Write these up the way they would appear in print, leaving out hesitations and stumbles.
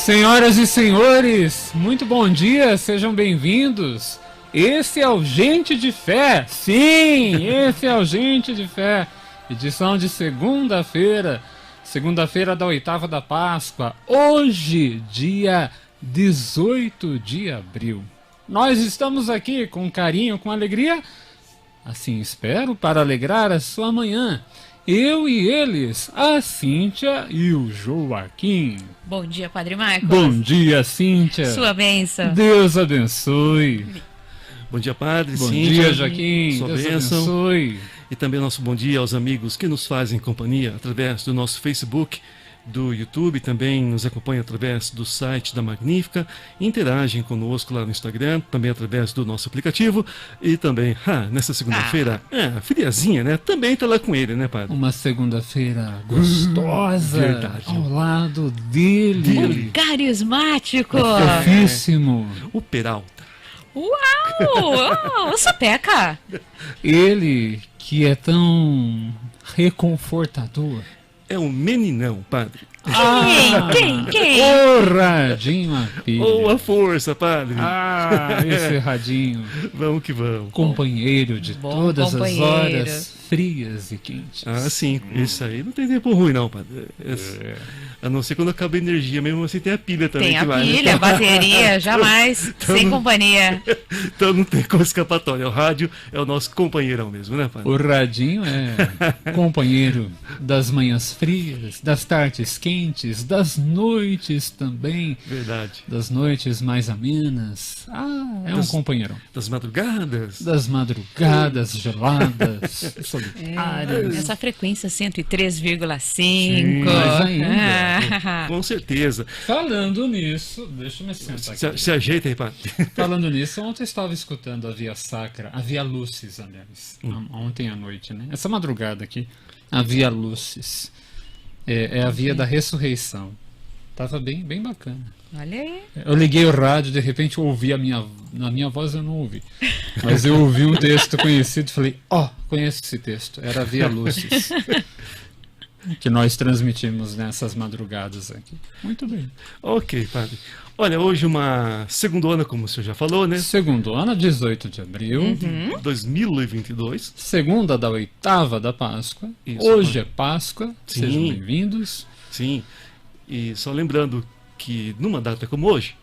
Senhoras e senhores, muito bom dia, sejam bem-vindos. Esse é o Gente de Fé, sim, esse é o Gente de Fé, edição de segunda-feira da 8ª da Páscoa, hoje, dia 18 de abril. Nós estamos aqui com carinho, com alegria, assim espero, para alegrar a sua manhã. Eu e eles, a Cíntia e o Joaquim. Bom dia, Padre Marcos. Bom dia, Cíntia. Sua bênção. Deus abençoe. Bom dia, Padre. Bom Cíntia, dia, Joaquim. Sua Deus bênção. abençoe. E também nosso bom dia aos amigos que nos fazem companhia através do nosso Facebook, do YouTube, também nos acompanham através do site da Magnífica, interagem conosco lá no Instagram, também através do nosso aplicativo e também, nessa segunda-feira, friazinha, né? Também tá lá com ele, né, Padre? Uma segunda-feira gostosa. Verdade. Ao lado dele. Carismático. Fofíssimo. O Peralta. Uau! O Sapeca. Ele que é tão reconfortador. É um meninão, Padre. Quem? Ô, Radinho Apilha. Ou a força, Padre. Esse Radinho. Vamos que vamos. Companheiro de Bom todas companheiro. as horas frias e quentes. Sim. Isso aí não tem tempo ruim, não, Padre. A não ser quando acaba a energia, mesmo assim tem a pilha também. Tem a que vai, né? pilha, a bateria, jamais. Sem companhia. Então não tem como escapatória. O rádio é o nosso companheirão mesmo, né, Padre? O Radinho é companheiro das manhãs frias, das tardes quentes, das noites também. Verdade. Das noites mais amenas. É um companheirão. Das madrugadas. Das madrugadas geladas, solitárias. Essa frequência 103,5. Sim, mais ainda. Com certeza. Falando nisso, deixa eu me sentar aqui. Se ajeita aí, Padre. Falando nisso, ontem eu estava escutando a Via Sacra, a Via Lucis, aliás, ontem à noite, né? Essa madrugada aqui, a Via Lucis, é a Via da Ressurreição. Tava bem bacana. Olha aí. Eu liguei o rádio, de repente eu ouvi a minha voz eu não ouvi, mas eu ouvi um texto conhecido e falei, conheço esse texto, era a Via Lucis. Que nós transmitimos nessas madrugadas aqui. Muito bem. Ok, Padre. Olha, hoje uma segundona, como o senhor já falou, né? Segundona, 18 de abril. 2022. Segunda da 8ª da Páscoa. Isso, Hoje é Páscoa. Sim. Sejam bem-vindos. Sim. E só lembrando que numa data como hoje,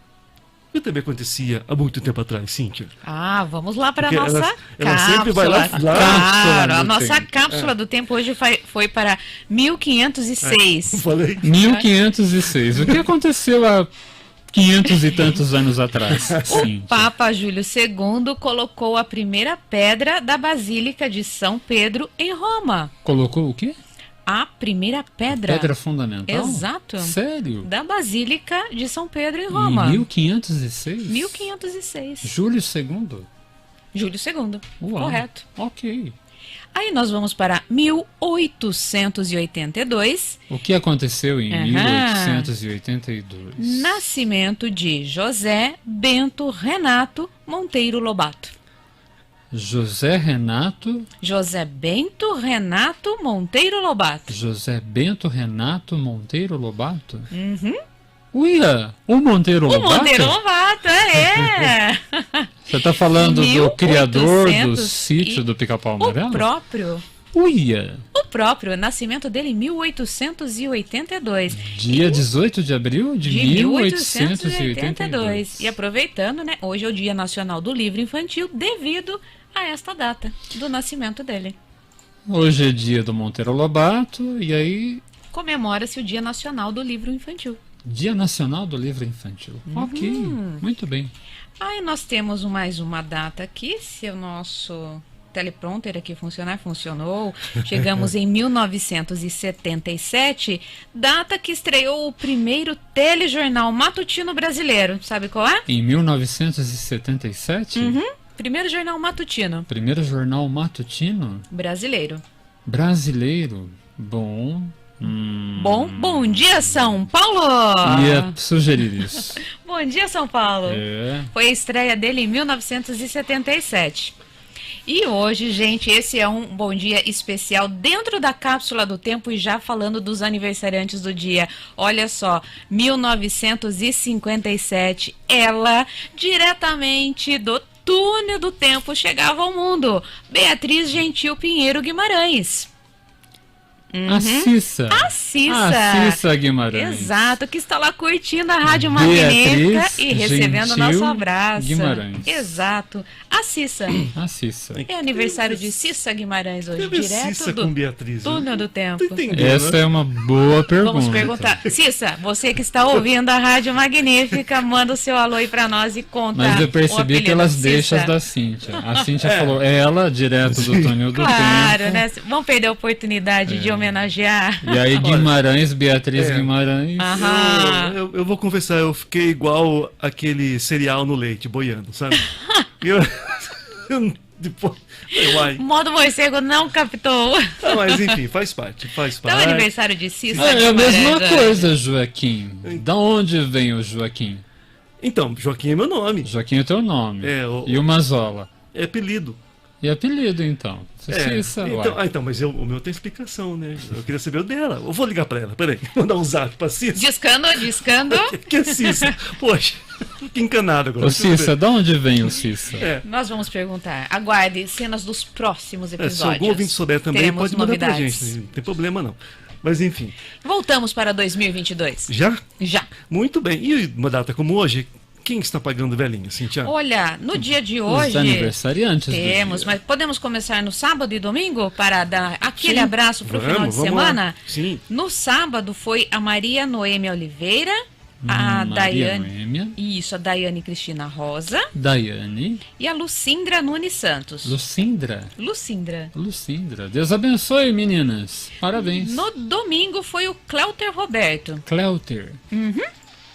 que também acontecia há muito tempo atrás, Cíntia. Vamos lá para a Porque nossa ela cápsula. sempre vai lá- Claro, a do nossa tempo. cápsula do tempo hoje foi para 1506. Falei. 1506. O que aconteceu há 500 e tantos anos atrás? Sim. Papa Júlio II colocou a primeira pedra da Basílica de São Pedro em Roma. Colocou o quê? A primeira pedra. Pedra fundamental? Exato. Sério? Da Basílica de São Pedro em Em Roma. 1506? 1506. Júlio II? Júlio II. Uau. Correto. Ok. Aí nós vamos para 1882. O que aconteceu em Aham. 1882? Nascimento de José Bento Renato Monteiro Lobato. José Bento Renato Monteiro Lobato. José Bento Renato Monteiro Lobato? Uhum. Uia, o Monteiro O Lobato? Monteiro Lobato, é. Você está falando do criador do 1800 sítio do Pica-Pau Amarelo? O Uia, próprio, nascimento dele em 1882. dia 18 de abril de 1882. E aproveitando, né, hoje é o Dia Nacional do Livro Infantil devido a esta data do nascimento dele. Hoje é dia do Monteiro Lobato e aí, Comemora-se o Dia Nacional do Livro Infantil. Dia Nacional do Livro Infantil. Ok, muito bem. Aí nós temos mais uma data aqui, se o nosso teleprompter aqui funcionou. Chegamos em 1977, data que estreou o primeiro telejornal matutino brasileiro. Sabe qual é? Em 1977, Primeiro jornal matutino primeiro jornal matutino brasileiro. brasileiro. Bom, Bom dia, São Paulo! ia sugerir isso. Bom dia, São Paulo! É. Foi a estreia dele em 1977. E hoje, gente, esse é um bom dia especial dentro da cápsula do tempo e já falando dos aniversariantes do dia. Olha só, 1957, ela diretamente do túnel do tempo chegava ao mundo. Beatriz Gentil Pinheiro Guimarães. A Cissa. A Cissa. A Cissa Guimarães. Exato, que está lá curtindo a Rádio Magnífica Beatriz e recebendo o nosso abraço. Guimarães. Exato. A Cissa. A Cissa. É aniversário de Cissa Guimarães hoje, Teve direto Cissa do com Beatriz. túnel do tempo. Tô entendendo, Essa né? é uma boa pergunta. Vamos perguntar. Cissa, você que está ouvindo a Rádio Magnífica, manda o seu alô aí pra nós e conta. Mas eu o percebi apelido pelas Cissa. deixas da Cíntia. A Cíntia falou, ela, direto do túnel do Claro, tempo. né? Vamos perder a oportunidade de homenagear. E aí Guimarães, Beatriz Guimarães. Aham. Eu vou confessar, eu fiquei igual aquele cereal no leite, boiando, sabe? Depois, uai. O modo morcego não captou. Mas enfim, faz parte. Então, aniversário de Cissa É a mesma Guimarães, coisa, Joaquim. Da onde vem o Joaquim? Então, Joaquim é meu nome. Joaquim é teu nome. E o Mazola? É apelido. E apelido, então? Cissa, então, mas o meu tem explicação, né? Eu queria saber o dela. Eu vou ligar pra ela, peraí. Mandar um zap pra Cissa. Discando. Que é Cissa? Poxa, que encanado agora. Ô Cissa, de onde vem o Cissa? Nós vamos perguntar. Aguarde cenas dos próximos episódios. Se algum ouvinte souber também, teremos pode mandar pra novidades. gente. Não tem problema, não. Mas enfim. Voltamos para 2022. Já? Já. Muito bem. E uma data como hoje, quem está pagando velhinha, Cintia? Olha, no dia de Os hoje aniversariantes temos, do dia. mas podemos começar no sábado e domingo para dar aquele Sim. abraço para o final de Vamos semana? lá. Sim. No sábado foi a Maria Noêmia Oliveira, a Maria Daiane. Noêmia, Isso, a Daiane Cristina Rosa Daiane, e a Lucindra Nunes Santos. Lucindra. Lucindra. Deus abençoe, meninas. Parabéns. No domingo foi o Cleuter Roberto, Cleuter.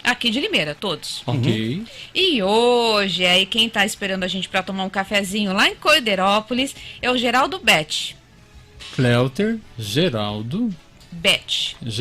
aqui de Limeira, todos. Ok. E hoje, aí quem tá esperando a gente para tomar um cafezinho lá em Corderópolis é o Geraldo Bete. Cleuter, Geraldo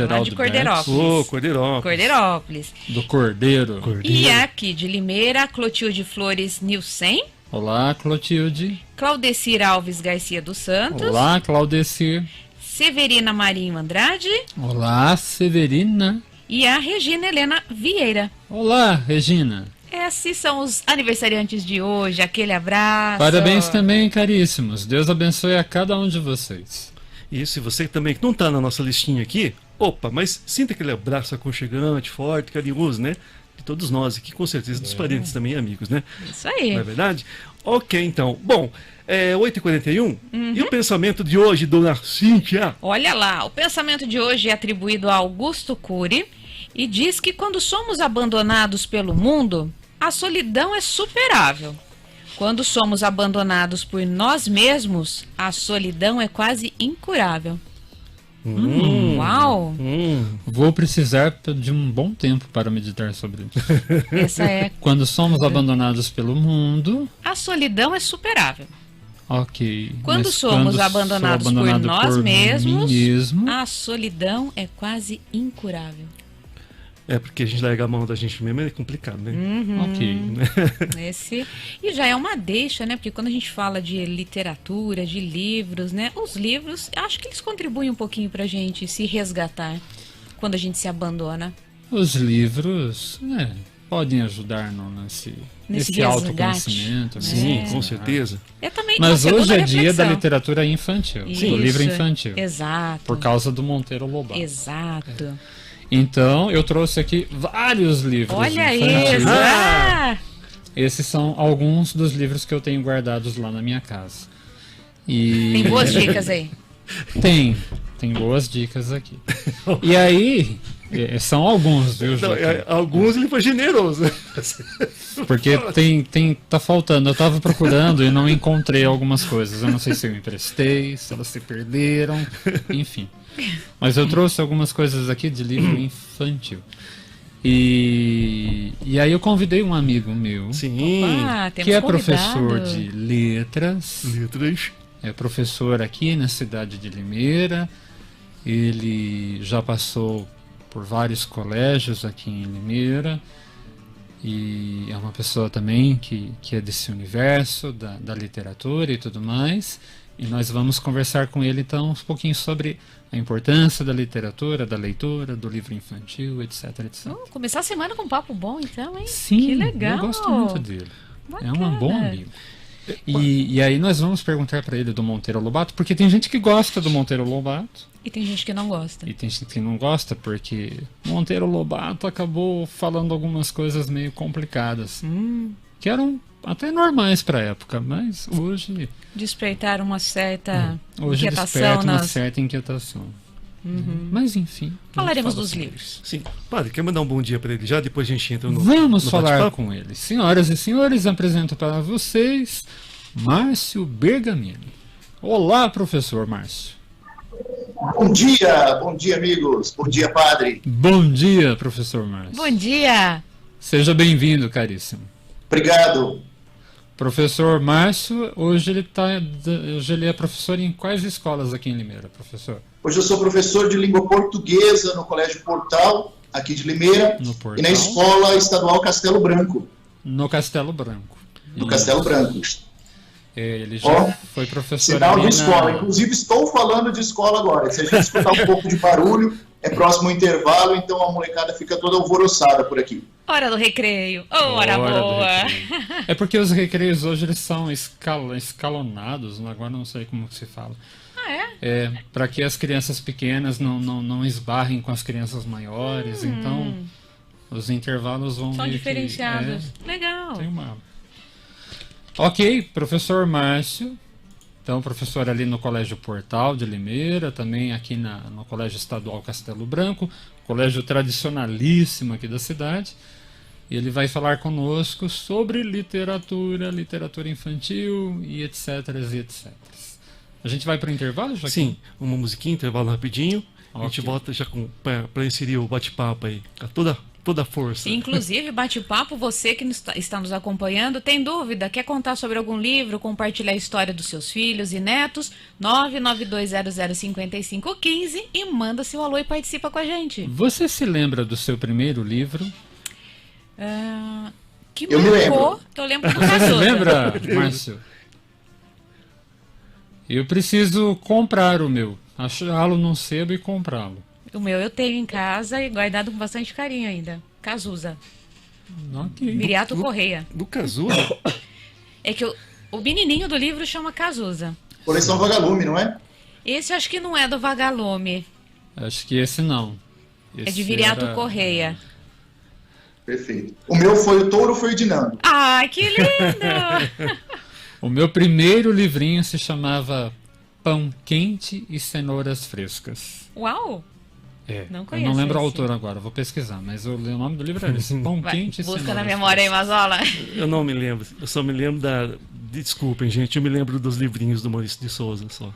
Lá de Corderópolis. Ô, Corderópolis. Corderópolis. do Cordeiro. E aqui de Limeira, Clotilde Flores Nilsen, Olá, Clotilde. Claudecir Alves Garcia dos Santos, Olá, Claudecir. Severina Marinho Andrade Olá, Severina. e a Regina Helena Vieira. Olá, Regina. Esses são os aniversariantes de hoje. Aquele abraço. Parabéns também, caríssimos. Deus abençoe a cada um de vocês. Isso, e você também que não está na nossa listinha aqui, opa, mas sinta aquele abraço aconchegante, forte, carinhoso, né? De todos nós aqui, com certeza, dos parentes também e amigos, né? Isso aí. Não é verdade? Ok, então. Bom, 8h41, e o pensamento de hoje, dona Cíntia? Olha lá, o pensamento de hoje é atribuído a Augusto Cury e diz que quando somos abandonados pelo mundo, a solidão é superável. Quando somos abandonados por nós mesmos, a solidão é quase incurável. Uau! Vou precisar de um bom tempo para meditar sobre isso. Essa é. Quando somos abandonados pelo mundo, A solidão é superável. ok. Quando mas somos sou abandonados por abandonado nós por mesmos, mim mesmo, a solidão é quase incurável. É, porque a gente larga a mão da gente mesmo é complicado, né? ok. Esse e já é uma deixa, né? Porque quando a gente fala de literatura, de livros, né? Os livros, acho que eles contribuem um pouquinho pra gente se resgatar quando a gente se abandona. Os livros podem ajudar nesse Nesse autoconhecimento. né? Sim, com certeza. É também Mas uma hoje segunda é dia da reflexão. literatura infantil, do Isso, livro infantil, Exato. por causa do Monteiro Lobato. Exato. Então, eu trouxe aqui vários livros Olha infantis. isso. Esses são alguns dos livros que eu tenho guardados lá na minha casa. E Tem boas dicas aí. Tem boas dicas aqui. E aí, são alguns, viu, Não, Joaquim? alguns ele foi generoso. Porque tá faltando. Eu tava procurando e não encontrei algumas coisas. Eu não sei se eu emprestei, se elas se perderam, enfim. Mas eu trouxe algumas coisas aqui de livro infantil. E aí eu convidei um amigo meu, Sim. Temos que é convidado. professor de letras, Letras. é professor aqui na cidade de Limeira. Ele já passou por vários colégios aqui em Limeira. e é uma pessoa também que é desse universo da literatura e tudo mais. E nós vamos conversar com ele então um pouquinho sobre a importância da literatura, da leitura, do livro infantil, etc, etc. Começar a semana com um papo bom, então, hein? Sim, que legal. eu gosto muito dele. Bacana. É um bom amigo. E aí nós vamos perguntar para ele do Monteiro Lobato, porque tem gente que gosta do Monteiro Lobato. E tem gente que não gosta. E tem gente que não gosta, porque Monteiro Lobato acabou falando algumas coisas meio complicadas. Que eram até normais para a época, mas hoje... Despertar uma certa Hoje inquietação. desperta uma certa inquietação. Mas enfim. Falaremos vamos dos falar livros. Sim. Padre, quer mandar um bom dia para ele já? Depois a gente entra no Vamos no falar bate-papo? com ele. Senhoras e senhores, apresento para vocês Márcio Bergamini. Olá, professor Márcio. Bom dia, amigos. Bom dia, padre. Bom dia, professor Márcio. Bom dia! Seja bem-vindo, caríssimo. Obrigado. Professor Márcio, hoje ele é professor em quais escolas aqui em Limeira, professor? Hoje eu sou professor de língua portuguesa no Colégio Portal, aqui de Limeira, No e Portal? na Escola Estadual Castelo Branco. No Castelo Branco. No Castelo Branco. Ele já Ó, foi professor Sinal ali de escola. Inclusive, estou falando de escola agora. Se a gente escutar um pouco de barulho, é próximo ao intervalo, então a molecada fica toda alvoroçada por aqui. Hora do recreio. Hora do boa! recreio. É porque os recreios hoje eles são escalonados, agora não sei como que se fala. Para que as crianças pequenas não esbarrem com as crianças maiores, então os intervalos vão São meio diferenciados. Que, Legal. tem uma... Ok, professor Márcio. Então, professor ali no Colégio Portal de Limeira, também aqui no Colégio Estadual Castelo Branco, colégio tradicionalíssimo aqui da cidade. E ele vai falar conosco sobre literatura infantil e etc, e etc. A gente vai para o intervalo, Joaquim? Sim, uma musiquinha, intervalo rapidinho. A gente Ok. volta já para inserir o bate-papo aí. A toda a força. Inclusive, bate-papo, você que está nos acompanhando, tem dúvida, quer contar sobre algum livro, compartilhar a história dos seus filhos e netos, 992005515 e manda seu alô e participa com a gente. Você se lembra do seu primeiro livro? Que Eu me marcou, eu lembro do Você se Cazuza. lembra, Márcio? Eu preciso comprar o meu. Achá-lo num sebo e comprá-lo. O meu eu tenho em casa e guardado com bastante carinho ainda. Cazuza. Ok. Viriato Correia. Do Cazuza? É que o menininho do livro chama Cazuza. Coleção Vagalume, não é? Esse eu acho que não é do Vagalume. Acho que esse não. É de Esse Viriato era- Correia. Perfeito. O meu foi o Touro Ferdinando. Ai, que lindo! O meu primeiro livrinho se chamava Pão Quente e Cenouras Frescas. Uau! Não eu conheço não lembro o esse. autor agora, vou pesquisar, mas o nome do livro era esse. Pão Vai, Quente e busca Cenouras na memória aí, Frescas. Mazola. Eu não me lembro. Eu só me lembro da... Desculpem, gente. Eu me lembro dos livrinhos do Maurício de Souza só.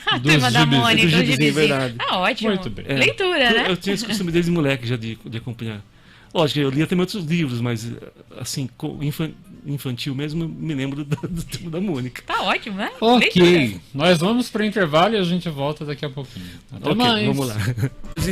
A Dos turma da gibis, Mônica, dos o gibizinho, gibizinho. verdade. Ah, ótimo. Muito bem. É. Leitura, né? Eu tinha esse costume desde moleque já de acompanhar. Lógico, eu lia também outros livros, mas assim, infantil mesmo, eu me lembro do Turma da Mônica. Tá ótimo, né? Ok, Leitura. nós vamos para o intervalo e a gente volta daqui a pouquinho. Até Ok, mais. vamos lá.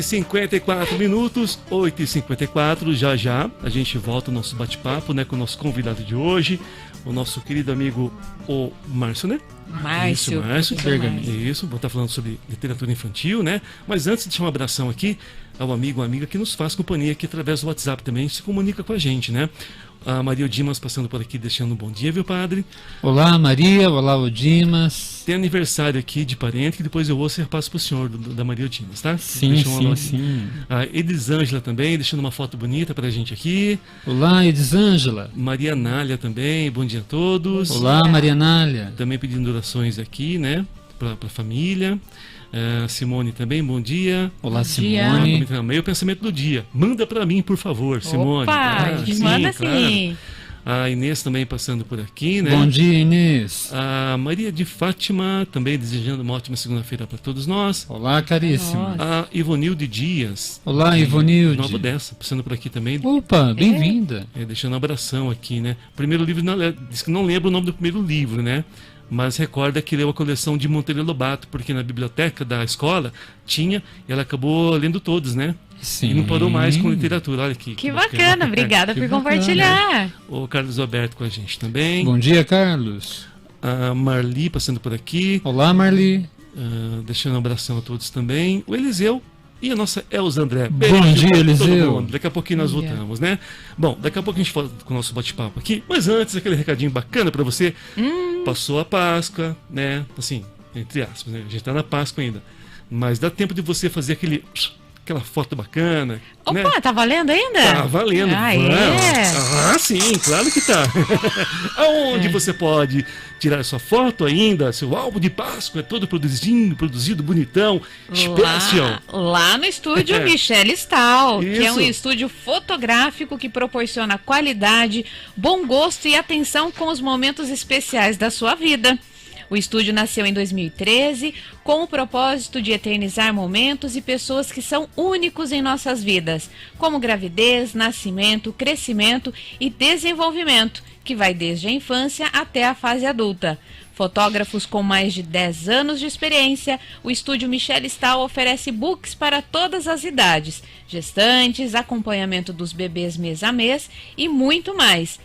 54 minutos, 8h54, já a gente volta ao nosso bate-papo, né, com o nosso convidado de hoje, o nosso querido amigo, o Márcio, né? Márcio. Isso, Márcio Professor Bergamini. Isso, vou estar falando sobre literatura infantil, né? Mas antes, deixar um abração aqui ao amigo ou amiga que nos faz companhia aqui através do WhatsApp também, se comunica com a gente, né? A Maria Dimas passando por aqui, deixando um bom dia, viu, padre? Olá, Maria. Olá, o Dimas. Tem aniversário aqui de parente que depois eu ouço e repasso pro senhor da Maria Dimas, tá? Sim, Deixa um alô sim, aqui. sim. A Elisângela também, deixando uma foto bonita pra gente aqui. Olá, Elisângela. Maria Nália também, bom dia a todos. Olá, Marianália. Também pedindo orações aqui, né? Pra família. Simone também, bom dia. Olá, dia. Simone. Meio pensamento do dia. Manda pra mim, por favor, Simone. Opa, sim, manda claro. sim. A Inês também passando por aqui, né? Bom dia, Inês. A Maria de Fátima também desejando uma ótima segunda-feira para todos nós. Olá, caríssima. Nossa. A Ivonilde Dias. Olá, Nova Ivonilde. dessa, passando por aqui também. Opa, bem-vinda. Deixando um abração aqui, né? Primeiro livro, diz que não lembra o nome do primeiro livro, né? Mas recorda que leu a coleção de Monteiro Lobato, porque na biblioteca da escola tinha, e ela acabou lendo todos, né? Sim. E não parou mais com literatura. Olha que bacana, obrigada por compartilhar. O Carlos Alberto com a gente também. Bom dia, Carlos. A Marli passando por aqui. Olá, Marli. Deixando um abração a todos também. O Eliseu e a nossa Elza André. Bom dia, Eliseu. Daqui a pouquinho nós voltamos, né? Bom, daqui a pouco a gente fala com o nosso bate-papo aqui. Mas antes, aquele recadinho bacana pra você. Passou a Páscoa, né? Assim, entre aspas, né? A gente tá na Páscoa ainda. Mas dá tempo de você fazer aquela foto bacana. Opa, né? tá valendo ainda? Tá valendo. Sim, claro que tá. Aonde você pode tirar sua foto ainda, seu álbum de Páscoa, todo produzido bonitão, special. Lá no estúdio Michele Stahl, que é um Isso. estúdio fotográfico que proporciona qualidade, bom gosto e atenção com os momentos especiais da sua vida. O estúdio nasceu em 2013 com o propósito de eternizar momentos e pessoas que são únicos em nossas vidas, como gravidez, nascimento, crescimento e desenvolvimento, que vai desde a infância até a fase adulta. Fotógrafos com mais de 10 anos de experiência, o estúdio Michele Stahl oferece books para todas as idades, gestantes, acompanhamento dos bebês mês a mês e muito mais.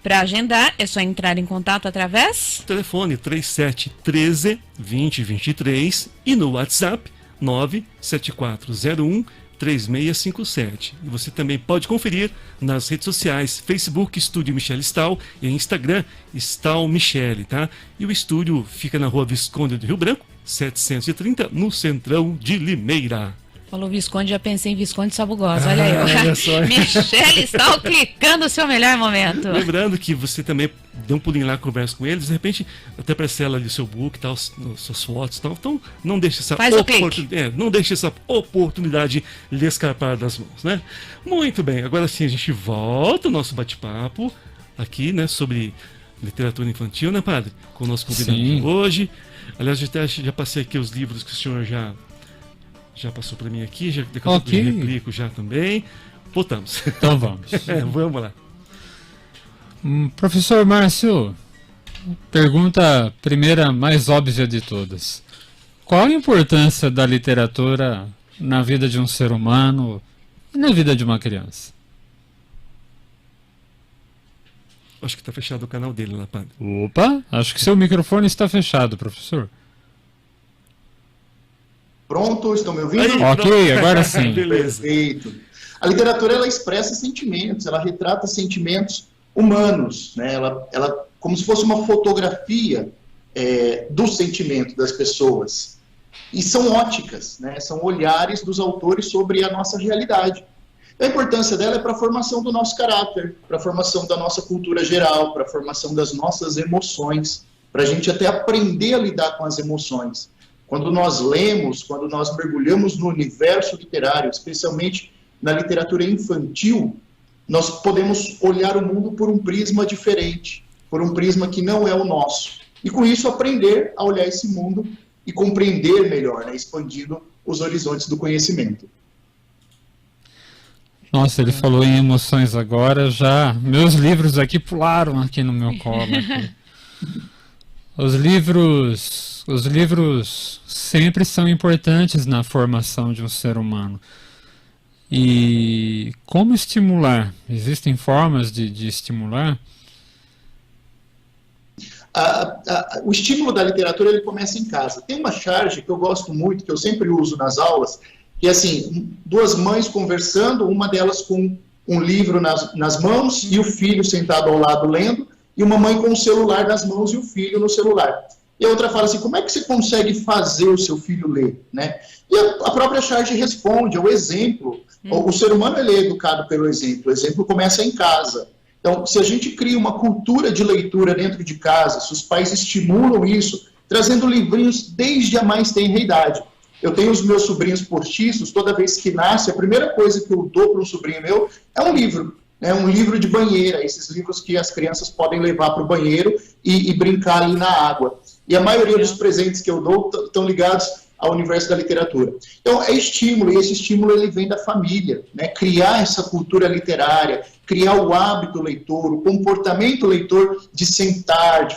Para agendar, é só entrar em contato através... Telefone 3713 2023 e no WhatsApp 97401 3657. E você também pode conferir nas redes sociais, Facebook Estúdio Michele Stahl e Instagram Stahl Michele, tá? E o estúdio fica na Rua Visconde do Rio Branco, 730, no Centrão de Limeira. Falou Visconde, já pensei em Visconde Sabugosa, olha aí. Olha só. Michele Stahl clicando o seu melhor momento. Lembrando que você também dê um pulinho lá, conversa com eles, de repente até parcela ali o seu book, tal, suas fotos e tal. Então não deixe essa oportunidade lhe escapar das mãos, né? Muito bem, agora sim a gente volta ao nosso bate-papo aqui, né, sobre literatura infantil, né, padre? Com o nosso convidado de hoje. Aliás, já passei aqui os livros que o senhor já passou para mim aqui, daqui a pouco eu replico já também. Voltamos. Então vamos. Vamos lá. Professor Márcio, pergunta primeira mais óbvia de todas. Qual a importância da literatura na vida de um ser humano e na vida de uma criança? Acho que está fechado o canal dele lá, padre. Opa, acho que seu microfone está fechado, professor. Pronto, estão me ouvindo? Aí, ok, agora sim. Beleza. Perfeito. A literatura, ela expressa sentimentos, ela retrata sentimentos humanos, né? Ela como se fosse uma fotografia do sentimento das pessoas. E são óticas, né? São olhares dos autores sobre a nossa realidade. A importância dela é para a formação do nosso caráter, para a formação da nossa cultura geral, para a formação das nossas emoções, para a gente até aprender a lidar com as emoções. Quando nós lemos, quando nós mergulhamos no universo literário, especialmente na literatura infantil, nós podemos olhar o mundo por um prisma diferente, por um prisma que não é o nosso. E com isso aprender a olhar esse mundo e compreender melhor, né, expandindo os horizontes do conhecimento. Nossa, ele falou em emoções agora, já meus livros aqui pularam aqui no meu colo. Os livros sempre são importantes na formação de um ser humano. E como estimular? Existem formas de estimular? O estímulo da literatura, ele começa em casa. Tem uma charge que eu gosto muito, que eu sempre uso nas aulas, que é assim, duas mães conversando, uma delas com um livro nas mãos e o filho sentado ao lado lendo, e uma mãe com o celular nas mãos e o filho no celular. E a outra fala assim, como é que você consegue fazer o seu filho ler? Né? E a própria charge responde, é o exemplo. O ser humano, ele é educado pelo exemplo. O exemplo começa em casa. Então, se a gente cria uma cultura de leitura dentro de casa, se os pais estimulam isso, trazendo livrinhos desde a mais tenra idade. Eu tenho os meus sobrinhos postiços, toda vez que nasce, a primeira coisa que eu dou para um sobrinho meu é um livro. É um livro de banheira, esses livros que as crianças podem levar para o banheiro e brincar ali na água. E a maioria dos presentes que eu dou estão ligados ao universo da literatura. Então, é estímulo, e esse estímulo ele vem da família, né? Criar essa cultura literária, criar o hábito leitor, o comportamento leitor de sentar, de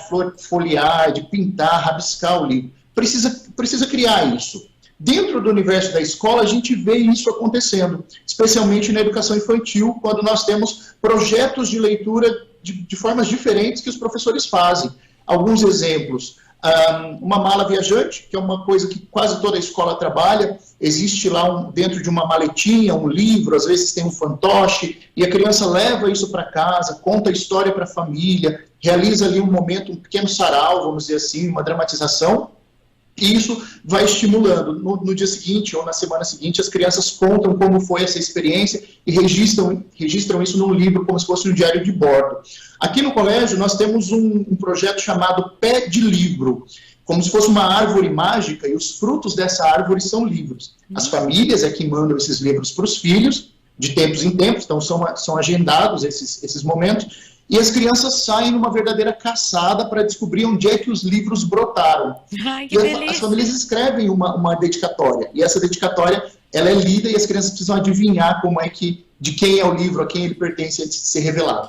folhear, de pintar, rabiscar o livro. Precisa criar isso. Dentro do universo da escola, a gente vê isso acontecendo, especialmente na educação infantil, quando nós temos projetos de leitura de formas diferentes que os professores fazem. Alguns exemplos: uma mala viajante, que é uma coisa que quase toda a escola trabalha. Existe lá dentro de uma maletinha um livro, às vezes tem um fantoche, e a criança leva isso para casa, conta a história para a família, realiza ali um momento, um pequeno sarau, vamos dizer assim, uma dramatização, e isso vai estimulando. No dia seguinte ou na semana seguinte, as crianças contam como foi essa experiência e registram isso num livro, como se fosse um diário de bordo. Aqui no colégio, nós temos um projeto chamado Pé de Livro, como se fosse uma árvore mágica, e os frutos dessa árvore são livros. As famílias é que mandam esses livros para os filhos, de tempos em tempos, então são agendados esses momentos, e as crianças saem numa verdadeira caçada para descobrir onde é que os livros brotaram. Ai, que E delícia. as famílias escrevem uma dedicatória, e essa dedicatória ela é lida e as crianças precisam adivinhar de quem é o livro, a quem ele pertence antes de ser revelado.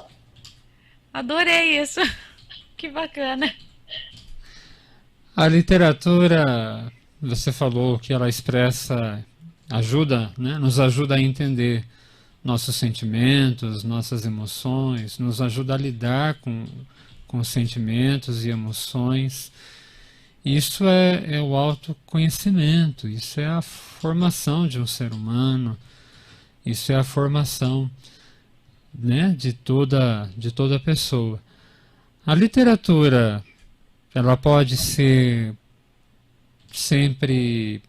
Adorei isso. Que bacana. A literatura, você falou que ela ajuda, né? Nos ajuda a entender nossos sentimentos, nossas emoções, nos ajuda a lidar com sentimentos e emoções. Isso é o autoconhecimento, isso é a formação de um ser humano, isso é a formação, né, de toda pessoa. A literatura, ela pode ser sempre,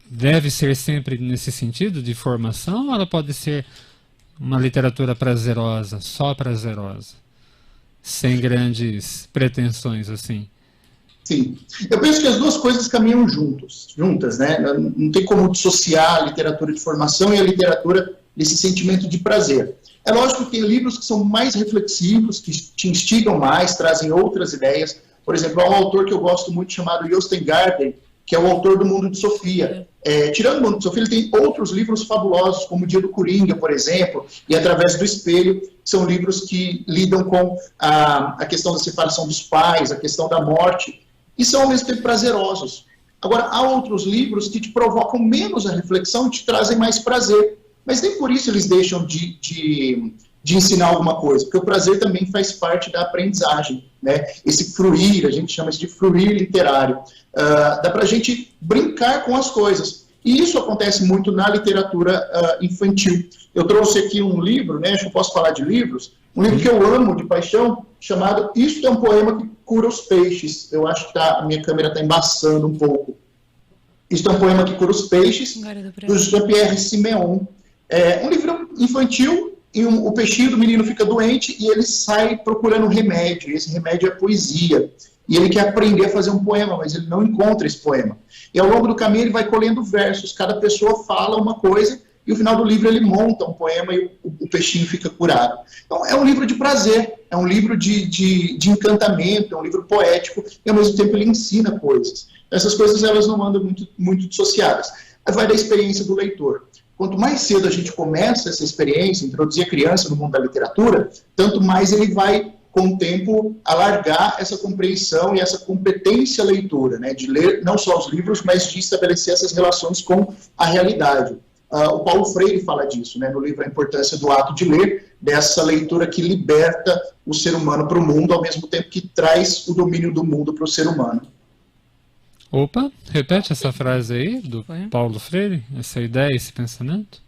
deve ser sempre nesse sentido de formação, ou ela pode ser uma literatura prazerosa, só prazerosa, sem grandes pretensões assim? Sim, eu penso que as duas coisas caminham juntas, né? Não tem como dissociar a literatura de formação e a literatura desse sentimento de prazer. É lógico que tem livros que são mais reflexivos, que te instigam mais, trazem outras ideias. Por exemplo, há um autor que eu gosto muito chamado Jostein Gaarder, que é o autor do Mundo de Sofia. Tirando o Mundo de Sofia, ele tem outros livros fabulosos, como O Dia do Coringa, por exemplo, e Através do Espelho, que são livros que lidam com a questão da separação dos pais, a questão da morte, e são ao mesmo tempo prazerosos. Agora, há outros livros que te provocam menos a reflexão e te trazem mais prazer, mas nem por isso eles deixam de ensinar alguma coisa, porque o prazer também faz parte da aprendizagem, né? Esse fruir, a gente chama isso de fruir literário. Dá para a gente brincar com as coisas, e isso acontece muito na literatura infantil. Eu trouxe aqui um livro, né? Acho que eu posso falar de livros, um livro que eu amo de paixão, chamado Isto é um Poema que Cura os Peixes. Eu acho que a minha câmera está embaçando um pouco. Isto é um Poema que Cura os Peixes, do Jean-Pierre Siméon. É um livro infantil, e o peixinho do menino fica doente e ele sai procurando um remédio, e esse remédio é poesia. E ele quer aprender a fazer um poema, mas ele não encontra esse poema. E ao longo do caminho ele vai colhendo versos, cada pessoa fala uma coisa, e no final do livro ele monta um poema e o peixinho fica curado. Então é um livro de prazer, é um livro de encantamento, é um livro poético, e ao mesmo tempo ele ensina coisas. Essas coisas elas não andam muito dissociadas. Vai da experiência do leitor. Quanto mais cedo a gente começa essa experiência, introduzir a criança no mundo da literatura, tanto mais ele vai, com o tempo, alargar essa compreensão e essa competência leitora, né, de ler não só os livros, mas de estabelecer essas relações com a realidade. O Paulo Freire fala disso, né, no livro A Importância do Ato de Ler, dessa leitura que liberta o ser humano para o mundo, ao mesmo tempo que traz o domínio do mundo para o ser humano. Opa, repete essa frase aí do Paulo Freire, essa ideia, esse pensamento?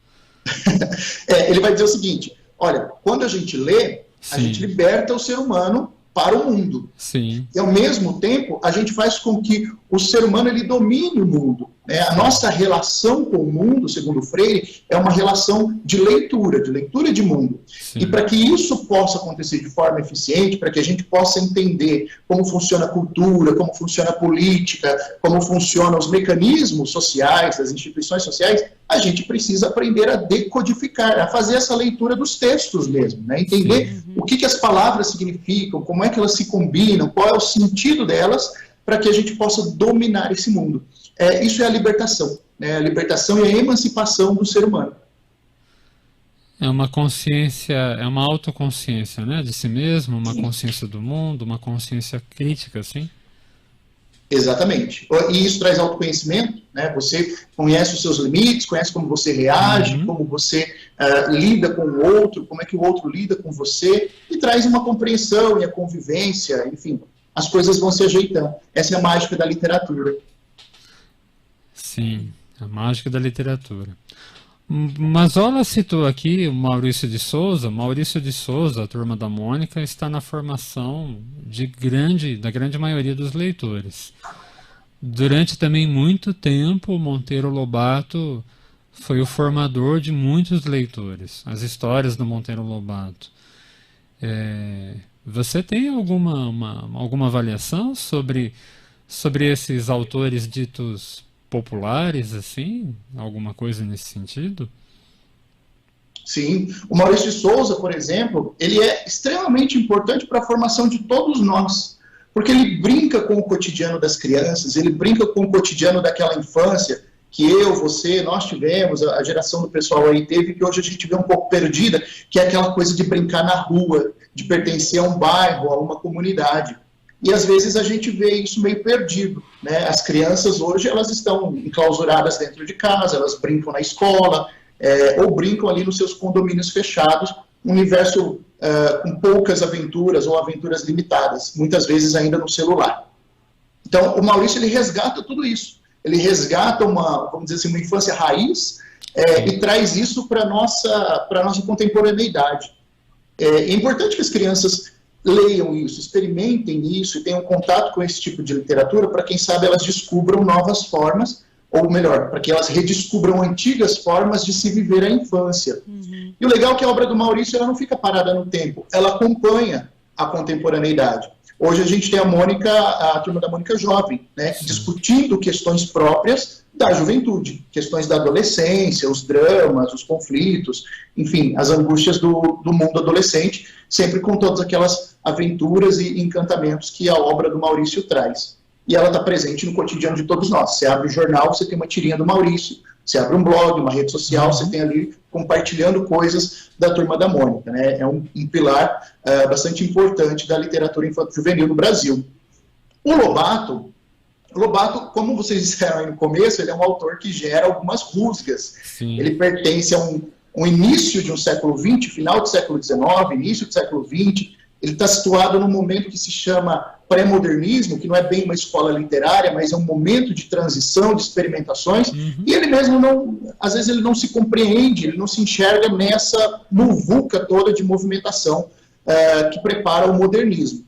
Ele vai dizer o seguinte: olha, quando a gente lê, a gente liberta o ser humano para o mundo. Sim. E ao mesmo tempo, a gente faz com que o ser humano ele domine o mundo, né? A nossa relação com o mundo, segundo Freire, é uma relação de leitura de mundo. Sim. E para que isso possa acontecer de forma eficiente, para que a gente possa entender como funciona a cultura, como funciona a política, como funcionam os mecanismos sociais, das instituições sociais, a gente precisa aprender a decodificar, a fazer essa leitura dos textos mesmo, né? Entender o que as palavras significam, como é que elas se combinam, qual é o sentido delas, para que a gente possa dominar esse mundo. Isso é a libertação, né? A libertação e a emancipação do ser humano. É uma consciência, é uma autoconsciência, né, de si mesmo, uma consciência do mundo, uma consciência crítica, assim? Exatamente. E isso traz autoconhecimento, né? Você conhece os seus limites, conhece como você reage, como você lida com o outro, como é que o outro lida com você, e traz uma compreensão e a convivência, enfim, as coisas vão se ajeitando. Essa é a mágica da literatura. Sim, a mágica da literatura. Mazola citou aqui o Maurício de Souza. Maurício de Souza, a Turma da Mônica, está na formação da grande maioria dos leitores. Durante também muito tempo, Monteiro Lobato foi o formador de muitos leitores. As histórias do Monteiro Lobato. Você tem alguma avaliação sobre esses autores ditos populares, assim? Alguma coisa nesse sentido? Sim. O Maurício de Souza, por exemplo, ele é extremamente importante para a formação de todos nós, porque ele brinca com o cotidiano das crianças, ele brinca com o cotidiano daquela infância que eu, você, nós tivemos, a geração do pessoal aí teve, que hoje a gente vê um pouco perdida, que é aquela coisa de brincar na rua, de pertencer a um bairro, a uma comunidade. E às vezes a gente vê isso meio perdido, né? As crianças hoje, elas estão enclausuradas dentro de casa, elas brincam na escola, ou brincam ali nos seus condomínios fechados, um universo com poucas aventuras ou aventuras limitadas, muitas vezes ainda no celular. Então, o Maurício, ele resgata tudo isso. Ele resgata vamos dizer assim, uma infância raiz e traz isso para a nossa contemporaneidade. É importante que as crianças leiam isso, experimentem isso e tenham contato com esse tipo de literatura para, quem sabe, elas descubram novas formas, ou melhor, para que elas redescubram antigas formas de se viver a infância. E o legal é que a obra do Maurício, ela não fica parada no tempo, ela acompanha a contemporaneidade. Hoje a gente tem a Turma da Mônica Jovem, né, discutindo questões próprias da juventude, questões da adolescência, os dramas, os conflitos, enfim, as angústias do mundo adolescente, sempre com todas aquelas aventuras e encantamentos que a obra do Maurício traz. E ela está presente no cotidiano de todos nós. Você abre o jornal, você tem uma tirinha do Maurício, você abre um blog, uma rede social, você tem ali compartilhando coisas da Turma da Mônica, né? É um pilar bastante importante da literatura infanto-juvenil no Brasil. O Lobato, como vocês disseram aí no começo, ele é um autor que gera algumas rusgas. Sim. Ele pertence a um início de um século XX, final do século XIX, início do século XX. Ele está situado num momento que se chama pré-modernismo, que não é bem uma escola literária, mas é um momento de transição, de experimentações, e ele mesmo às vezes ele não se compreende, ele não se enxerga nessa muvuca toda de movimentação que prepara o modernismo.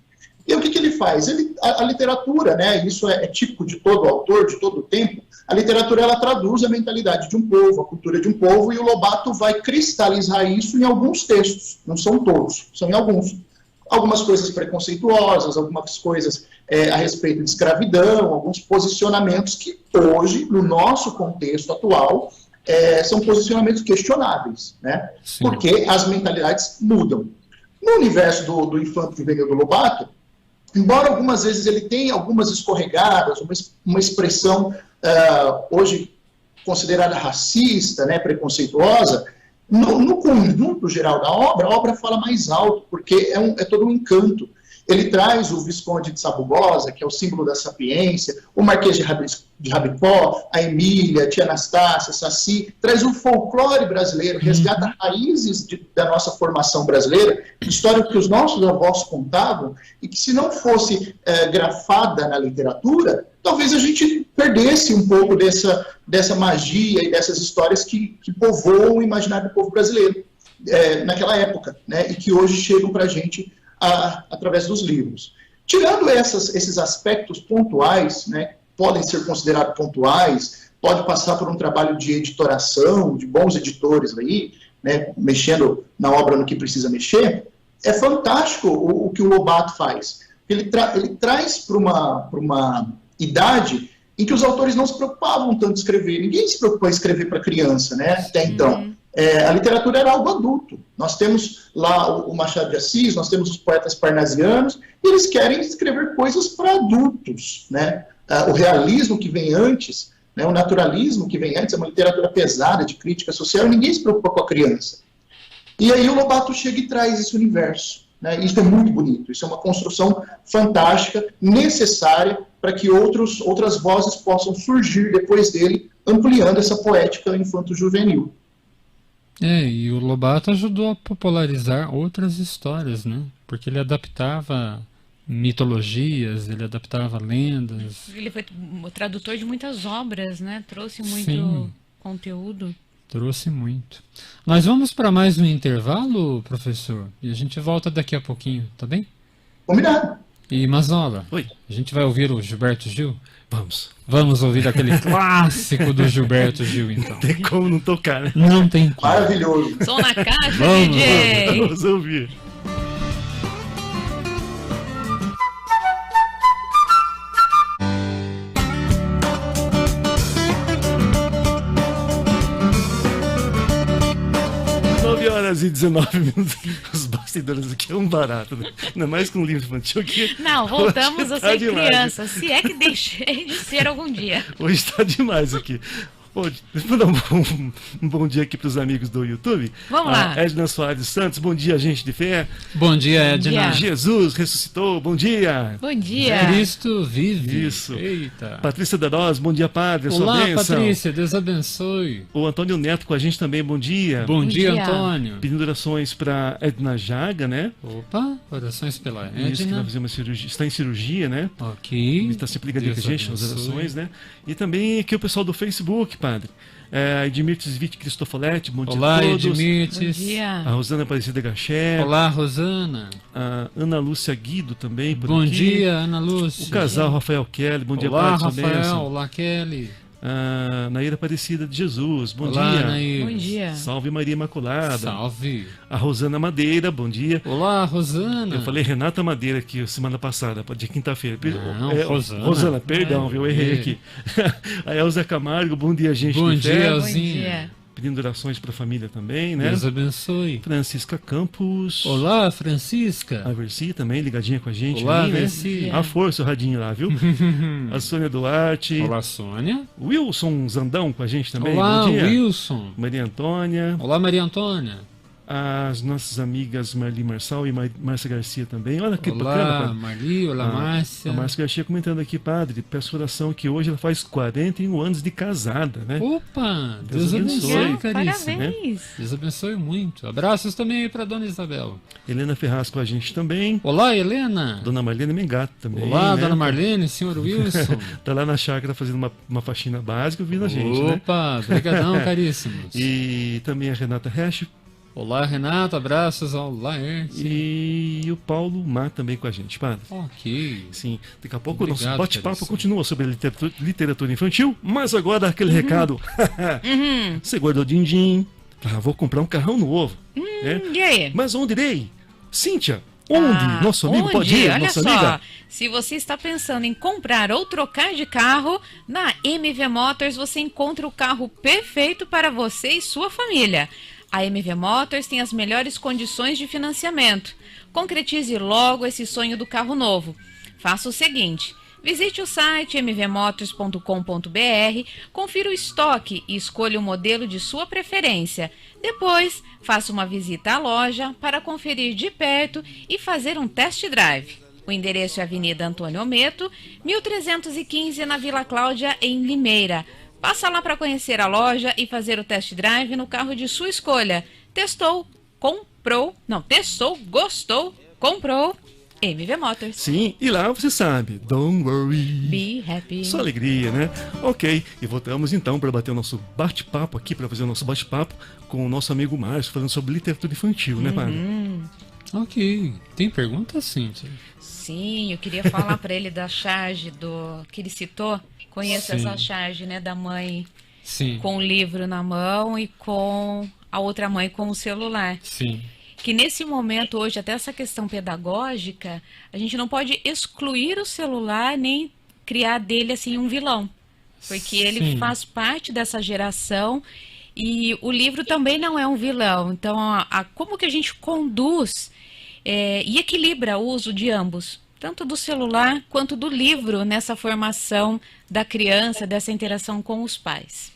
E o que ele faz? A literatura, né, isso é típico de todo autor, de todo tempo, a literatura, ela traduz a mentalidade de um povo, a cultura de um povo, e o Lobato vai cristalizar isso em alguns textos, não são todos, são em alguns. Algumas coisas preconceituosas, algumas coisas a respeito de escravidão, alguns posicionamentos que hoje, no nosso contexto atual, são posicionamentos questionáveis, né? Porque as mentalidades mudam. No universo do infanto-juvenil do Lobato, embora algumas vezes ele tenha algumas escorregadas, uma expressão hoje considerada racista, né, preconceituosa, no conjunto geral da obra, a obra fala mais alto, porque é todo um encanto. Ele traz o Visconde de Sabugosa, que é o símbolo da sapiência, o Marquês de Rabicó, a Emília, a Tia Anastácia, Saci, traz o folclore brasileiro, resgata raízes da nossa formação brasileira, história que os nossos avós contavam, e que se não fosse grafada na literatura, talvez a gente perdesse um pouco dessa magia e dessas histórias que povoam o imaginário do povo brasileiro naquela época, né, e que hoje chegam para a gente através dos livros. Tirando esses aspectos pontuais, né, podem ser considerados pontuais, pode passar por um trabalho de editoração, de bons editores aí, né, mexendo na obra no que precisa mexer, é fantástico o que o Lobato faz. Ele traz para uma idade em que os autores não se preocupavam tanto em escrever. Ninguém se preocupou em escrever para criança, né, até então. A literatura era algo adulto. Nós temos lá o Machado de Assis, nós temos os poetas parnasianos, e eles querem escrever coisas para adultos, né? O realismo que vem antes, né, o naturalismo que vem antes, é uma literatura pesada, de crítica social, e ninguém se preocupa com a criança. E aí o Lobato chega e traz esse universo, né? Isso é muito bonito, isso é uma construção fantástica, necessária para que outras vozes possam surgir depois dele, ampliando essa poética infanto-juvenil. E o Lobato ajudou a popularizar outras histórias, né? Porque ele adaptava mitologias, ele adaptava lendas. Ele foi o tradutor de muitas obras, né? Trouxe muito Sim. conteúdo. Trouxe muito. Nós vamos para mais um intervalo, professor, e a gente volta daqui a pouquinho, tá bem? Combinado. E Mazola, Oi, a gente vai ouvir o Gilberto Gil? vamos. Vamos ouvir aquele clássico do Gilberto Gil, então. Tem como não tocar, né? Não tem como. Maravilhoso. Som na caixa, Vamos, DJ! Vamos ouvir. Horas e 19 minutos. Os bastidores aqui é um barato, né? Ainda mais com um livro infantil aqui. Não, voltamos a Hoje tá ser demais. criança, se é que deixei de ser algum dia. Hoje está demais aqui. Pô, deixa eu dar um bom dia aqui para os amigos do YouTube. Vamos lá. Edna Soares Santos, bom dia, gente de fé. Bom dia, Edna. dia. Jesus ressuscitou, bom dia. Bom dia! Cristo vive. Isso. Eita. Patrícia Daroz, bom dia, padre. Sua Olá, bênção. Patrícia, Deus abençoe. O Antônio Neto com a gente também, bom dia. Bom dia, dia. Antônio. Pedindo orações para Edna Jaga, né? Opa, orações pela Isso, que vai Edna. fazer uma cirurgia, está em cirurgia, né? Ok. Ele está sempre ligadinho com a Deus gente nas abençoe. orações, né? E também aqui o pessoal do Facebook, padre. Edmirtes Vitti Cristofoletti, bom dia Olá, a todos. Bom Edmirtes. dia! A Rosana Aparecida Gaché. Olá, Rosana. A Ana Lúcia Guido também, por Bom aqui. dia, Ana Lúcia. O casal Rafael Kelly, bom dia, Olá, padre, sua Rafael. bênção. Olá, Kelly. A Naira Aparecida de Jesus, bom Olá, dia. Nair. Bom dia! Salve Maria Imaculada. Salve. A Rosana Madeira, bom dia. Olá, Rosana. Eu falei Renata Madeira aqui semana passada, de quinta-feira. Não, Rosana. Rosana, perdão, viu? Eu errei É. aqui. A Elza Camargo, bom dia, gente. Bom de fé. dia, Bom Elzinha. dia! Pedindo orações para a família também, né? Deus abençoe. Francisca Campos. Olá, A Francisca. Versi também, ligadinha com a gente. Olá, ali, né? Versi. A força, o radinho lá, viu? A Sônia Duarte. Olá, Sônia. Wilson Zandão com a gente também. Olá, bom dia. Wilson. Maria Antônia. Olá, Maria Antônia. As nossas amigas Marli Marçal e Márcia Garcia também. Olha que bacana, Olá, padre. Marli. Olá, Márcia. A Márcia Garcia comentando aqui, padre, peço oração que hoje ela faz 41 anos de casada, né? Opa, Deus Deus abençoe. abençoe, Legal, caríssima. parabéns! Deus abençoe muito. Abraços também aí para Dona Isabel. Helena Ferraz com a gente também. Olá, Helena. Dona Marlene Mengato também. Olá, né? Dona Marlene, senhor Wilson. Tá lá na chácara fazendo uma faxina básica ouvindo a gente, né? Opa, brigadão, caríssimos. E também a Renata Resch Olá, Renato, abraços ao Laerte. e o Paulo Má também com a gente, padre. Ok. Sim, daqui a pouco o nosso Obrigado, bate-papo caríssimo. continua sobre a literatura infantil, mas agora aquele recado. Você guardou din-din. Ah, vou comprar um carrão novo. né? E aí? Mas onde irei? Cíntia, onde? Nosso amigo onde? pode ir? Olha Nossa só, amiga? se você está pensando em comprar ou trocar de carro, na MV Motors você encontra o carro perfeito para você e sua família. A MV Motors tem as melhores condições de financiamento. Concretize logo esse sonho do carro novo. Faça o seguinte: visite o site mvmotors.com.br, confira o estoque e escolha o modelo de sua preferência. Depois, faça uma visita à loja para conferir de perto e fazer um test drive. O endereço é Avenida Antônio Ometo, 1315, na Vila Cláudia, em Limeira. Passa lá para conhecer a loja e fazer o test drive no carro de sua escolha. Testou, comprou, não, testou, gostou, comprou, MV Motors. Sim, e lá você sabe, don't worry. Be happy. Só alegria, né? Ok, e voltamos então para bater o nosso bate-papo aqui, para fazer o nosso bate-papo com o nosso amigo Márcio, falando sobre literatura infantil, né, padre? Ok. Tem pergunta, Cíntia? Sim, eu queria falar para ele da charge que ele citou. Conheço Sim. essa charge, né, da mãe Sim. com o livro na mão e com a outra mãe com o celular. Sim. Que nesse momento hoje, até essa questão pedagógica, a gente não pode excluir o celular nem criar dele assim um vilão. Porque ele Sim. faz parte dessa geração e o livro também não é um vilão. Então, como que a gente conduz e equilibra o uso de ambos? Tanto do celular quanto do livro nessa formação da criança, dessa interação com os pais.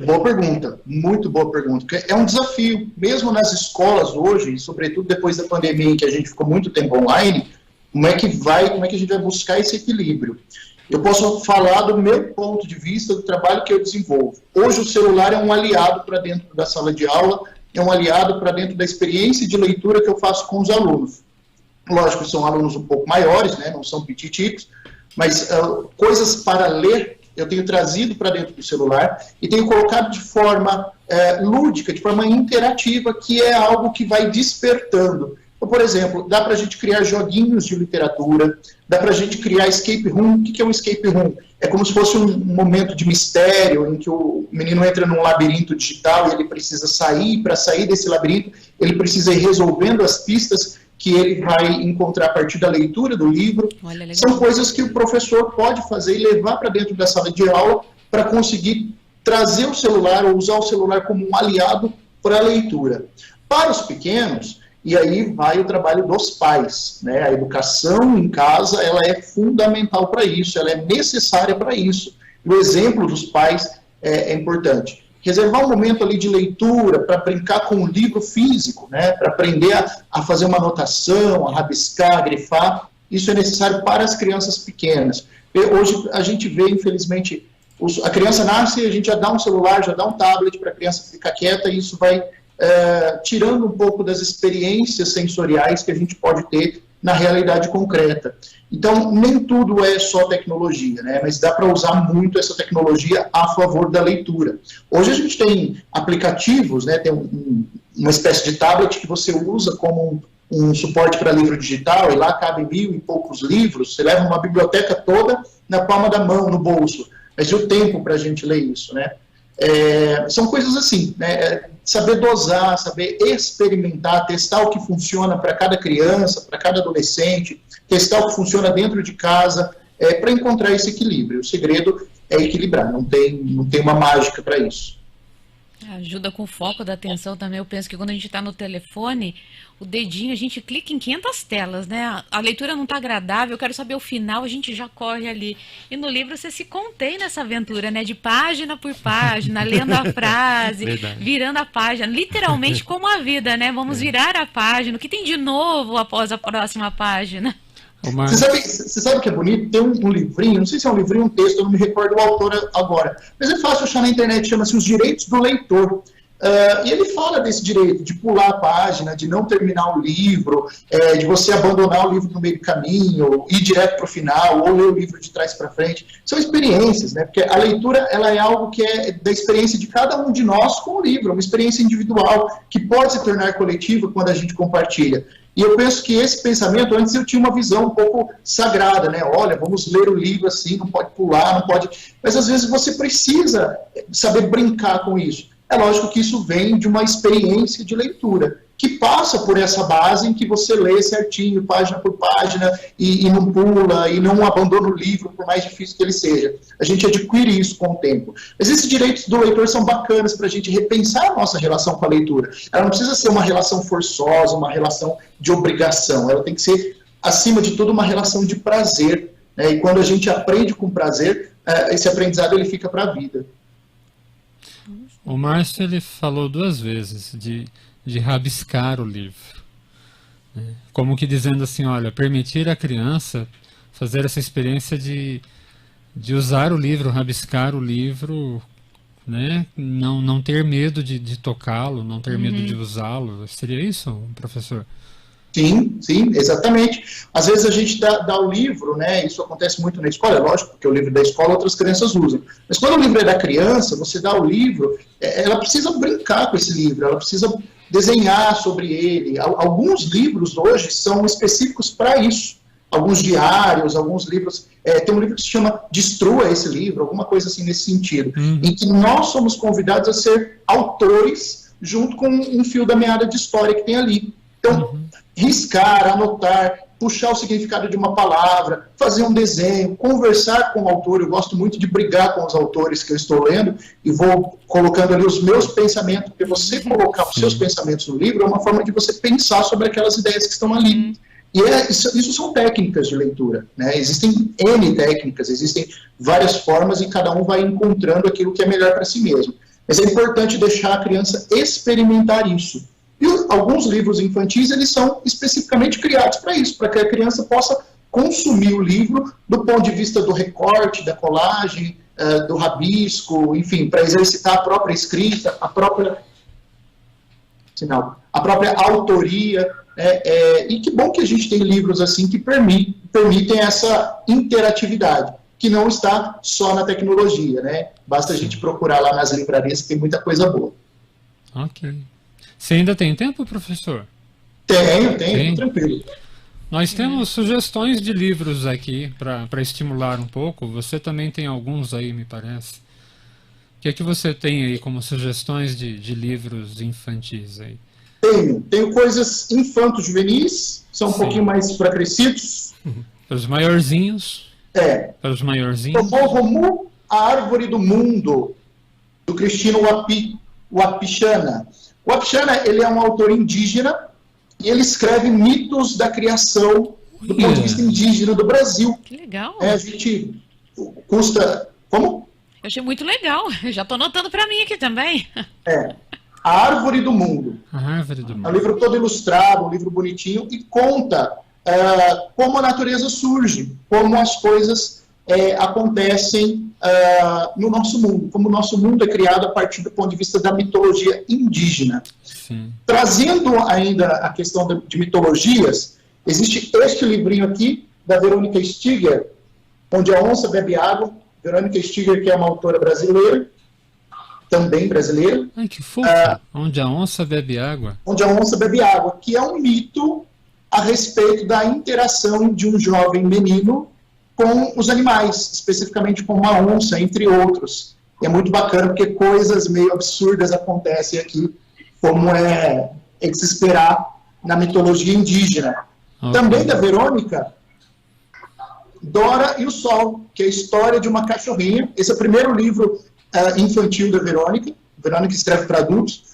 Boa pergunta, muito boa pergunta. Porque é um desafio, mesmo nas escolas hoje, e sobretudo depois da pandemia, em que a gente ficou muito tempo online, Como é que a gente vai buscar esse equilíbrio? Eu posso falar do meu ponto de vista, do trabalho que eu desenvolvo. Hoje o celular é um aliado para dentro da sala de aula, é um aliado para dentro da experiência de leitura que eu faço com os alunos. Lógico, são alunos um pouco maiores, né, não são petititos, mas coisas para ler eu tenho trazido para dentro do celular e tenho colocado de forma lúdica, de forma interativa, que é algo que vai despertando. Então, por exemplo, dá para a gente criar joguinhos de literatura, dá para a gente criar escape room. O que é um escape room? É como se fosse um momento de mistério, em que o menino entra num labirinto digital e ele precisa sair. Para sair desse labirinto, ele precisa ir resolvendo as pistas que ele vai encontrar a partir da leitura do livro. São coisas que o professor pode fazer e levar para dentro da sala de aula para conseguir trazer o celular ou usar o celular como um aliado para a leitura. Para os pequenos, e aí vai o trabalho dos pais, né? A educação em casa, ela é fundamental para isso, ela é necessária para isso. O exemplo dos pais é importante. Reservar um momento ali de leitura para brincar com um livro físico, né? Para aprender a fazer uma anotação, a rabiscar, a grifar, isso é necessário para as crianças pequenas. Hoje a gente vê, infelizmente, a criança nasce e a gente já dá um celular, já dá um tablet para a criança ficar quieta, e isso vai tirando um pouco das experiências sensoriais que a gente pode ter na realidade concreta. Então, nem tudo é só tecnologia, né? Mas dá para usar muito essa tecnologia a favor da leitura. Hoje a gente tem aplicativos, né? Tem uma espécie de tablet que você usa como um suporte para livro digital, e lá cabe 1000 e poucos livros, você leva uma biblioteca toda na palma da mão, no bolso. Mas e o tempo para a gente ler isso, né? São coisas assim, né? Saber dosar, saber experimentar, testar o que funciona para cada criança, para cada adolescente, testar o que funciona dentro de casa, para encontrar esse equilíbrio. O segredo é equilibrar, não tem uma mágica para isso. Ajuda com o foco da atenção também. Eu penso que quando a gente está no telefone, o dedinho, a gente clica em 500 telas, né? A leitura não está agradável, eu quero saber o final, a gente já corre ali. E no livro você se contém nessa aventura, né? De página por página, lendo a frase, virando a página. Literalmente como a vida, né? Vamos virar a página. O que tem de novo após a próxima página? Você sabe o que é bonito? Tem um livrinho, não sei se é um livrinho ou um texto, eu não me recordo o autor agora, mas é fácil achar na internet, chama-se Os Direitos do Leitor. E ele fala desse direito de pular a página, de não terminar o livro, de você abandonar o livro no meio do caminho, ir direto para o final, ou ler o livro de trás para frente. São experiências, né? Porque a leitura, ela é algo que é da experiência de cada um de nós com o livro, uma experiência individual, que pode se tornar coletiva quando a gente compartilha. E eu penso que esse pensamento, antes eu tinha uma visão um pouco sagrada, né? Olha, vamos ler o livro assim, não pode pular, não pode... Mas às vezes você precisa saber brincar com isso. É lógico que isso vem de uma experiência de leitura, que passa por essa base em que você lê certinho, página por página, e não pula, e não abandona o livro, por mais difícil que ele seja. A gente adquire isso com o tempo. Mas esses direitos do leitor são bacanas para a gente repensar a nossa relação com a leitura. Ela não precisa ser uma relação forçosa, uma relação de obrigação. Ela tem que ser, acima de tudo, uma relação de prazer, né? E quando a gente aprende com prazer, esse aprendizado ele fica para a vida. O Márcio, ele falou 2 vezes de rabiscar o livro, né? Como que dizendo assim, olha, permitir à criança fazer essa experiência de usar o livro, rabiscar o livro, né? Não ter medo de tocá-lo, não ter medo de usá-lo. Seria isso, professor? Sim, exatamente. Às vezes a gente dá o livro, né? Isso acontece muito na escola, é lógico, porque o livro da escola outras crianças usam. Mas quando o livro é da criança, você dá o livro, ela precisa brincar com esse livro, ela precisa desenhar sobre ele. Alguns livros hoje são específicos para isso. Alguns diários, alguns livros... tem um livro que se chama Destrua esse livro, alguma coisa assim nesse sentido, em que nós somos convidados a ser autores junto com um fio da meada de história que tem ali. Então, riscar, anotar, puxar o significado de uma palavra, fazer um desenho, conversar com o autor. Eu gosto muito de brigar com os autores que eu estou lendo e vou colocando ali os meus pensamentos, porque você colocar os seus pensamentos no livro é uma forma de você pensar sobre aquelas ideias que estão ali. E isso são técnicas de leitura, né? Existem N técnicas, existem várias formas e cada um vai encontrando aquilo que é melhor para si mesmo. Mas é importante deixar a criança experimentar isso. E alguns livros infantis, eles são especificamente criados para isso, para que a criança possa consumir o livro do ponto de vista do recorte, da colagem, do rabisco, enfim, para exercitar a própria escrita, a própria autoria. E que bom que a gente tem livros assim que permitem essa interatividade, que não está só na tecnologia, né? Basta a gente procurar lá nas livrarias que tem muita coisa boa. Ok. Você ainda tem tempo, professor? Tenho, tranquilo. Nós temos sugestões de livros aqui para estimular um pouco. Você também tem alguns aí, me parece. O que é que você tem aí como sugestões de livros infantis aí? Tenho coisas infanto-juvenis, são um pouquinho mais para crescidos. Para os maiorzinhos. Para os maiorzinhos. Romu, A Árvore do Mundo, do Cristino Wapichana. O Wapichana, ele é um autor indígena e ele escreve mitos da criação do ponto de vista indígena do Brasil. Que legal. A gente custa... Como? Eu achei muito legal. Eu já estou anotando para mim aqui também. A Árvore do Mundo. A Árvore do Mundo. É um livro todo ilustrado, um livro bonitinho, e conta como a natureza surge, como as coisas acontecem no nosso mundo, como o nosso mundo é criado a partir do ponto de vista da mitologia indígena. Sim. Trazendo ainda a questão de mitologias, existe este livrinho aqui, da Verônica Stiger, Onde a Onça Bebe Água. Verônica Stiger, que é uma autora brasileira, também brasileira. Ai, que fofo. Onde a Onça Bebe Água. Onde a Onça Bebe Água, que é um mito a respeito da interação de um jovem menino com os animais, especificamente com uma onça, entre outros. E é muito bacana, porque coisas meio absurdas acontecem aqui, como é de se esperar na mitologia indígena. Okay. Também da Verônica, Dora e o Sol, que é a história de uma cachorrinha. Esse é o primeiro livro infantil da Verônica. Verônica escreve para adultos,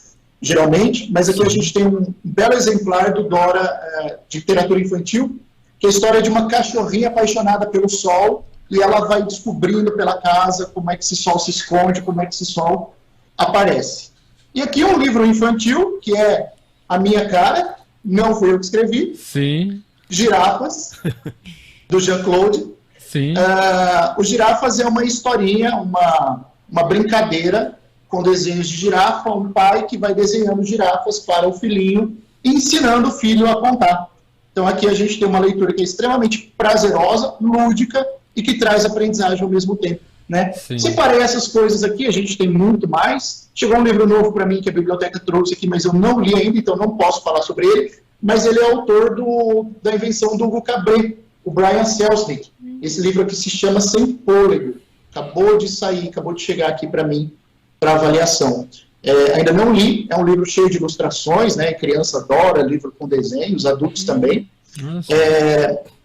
geralmente, mas aqui a gente tem um belo exemplar do Dora de literatura infantil, que é a história de uma cachorrinha apaixonada pelo sol, e ela vai descobrindo pela casa como é que esse sol se esconde, como é que esse sol aparece. E aqui um livro infantil, que é a minha cara, não fui eu que escrevi. Sim. Girafas, do Jean-Claude. Sim. O Girafas é uma historinha, uma brincadeira com desenhos de girafa, um pai que vai desenhando girafas para o filhinho, ensinando o filho a contar. Então aqui a gente tem uma leitura que é extremamente prazerosa, lúdica e que traz aprendizagem ao mesmo tempo. Né? Separei essas coisas aqui, a gente tem muito mais. Chegou um livro novo para mim que a biblioteca trouxe aqui, mas eu não li ainda, então não posso falar sobre ele. Mas ele é autor da invenção do Hugo Cabret, o Brian Selznick. Esse livro aqui se chama Sem Fôlego. Acabou de sair, acabou de chegar aqui para mim, para avaliação. Ainda não li, é um livro cheio de ilustrações, né? Criança adora livro com desenhos, adultos também.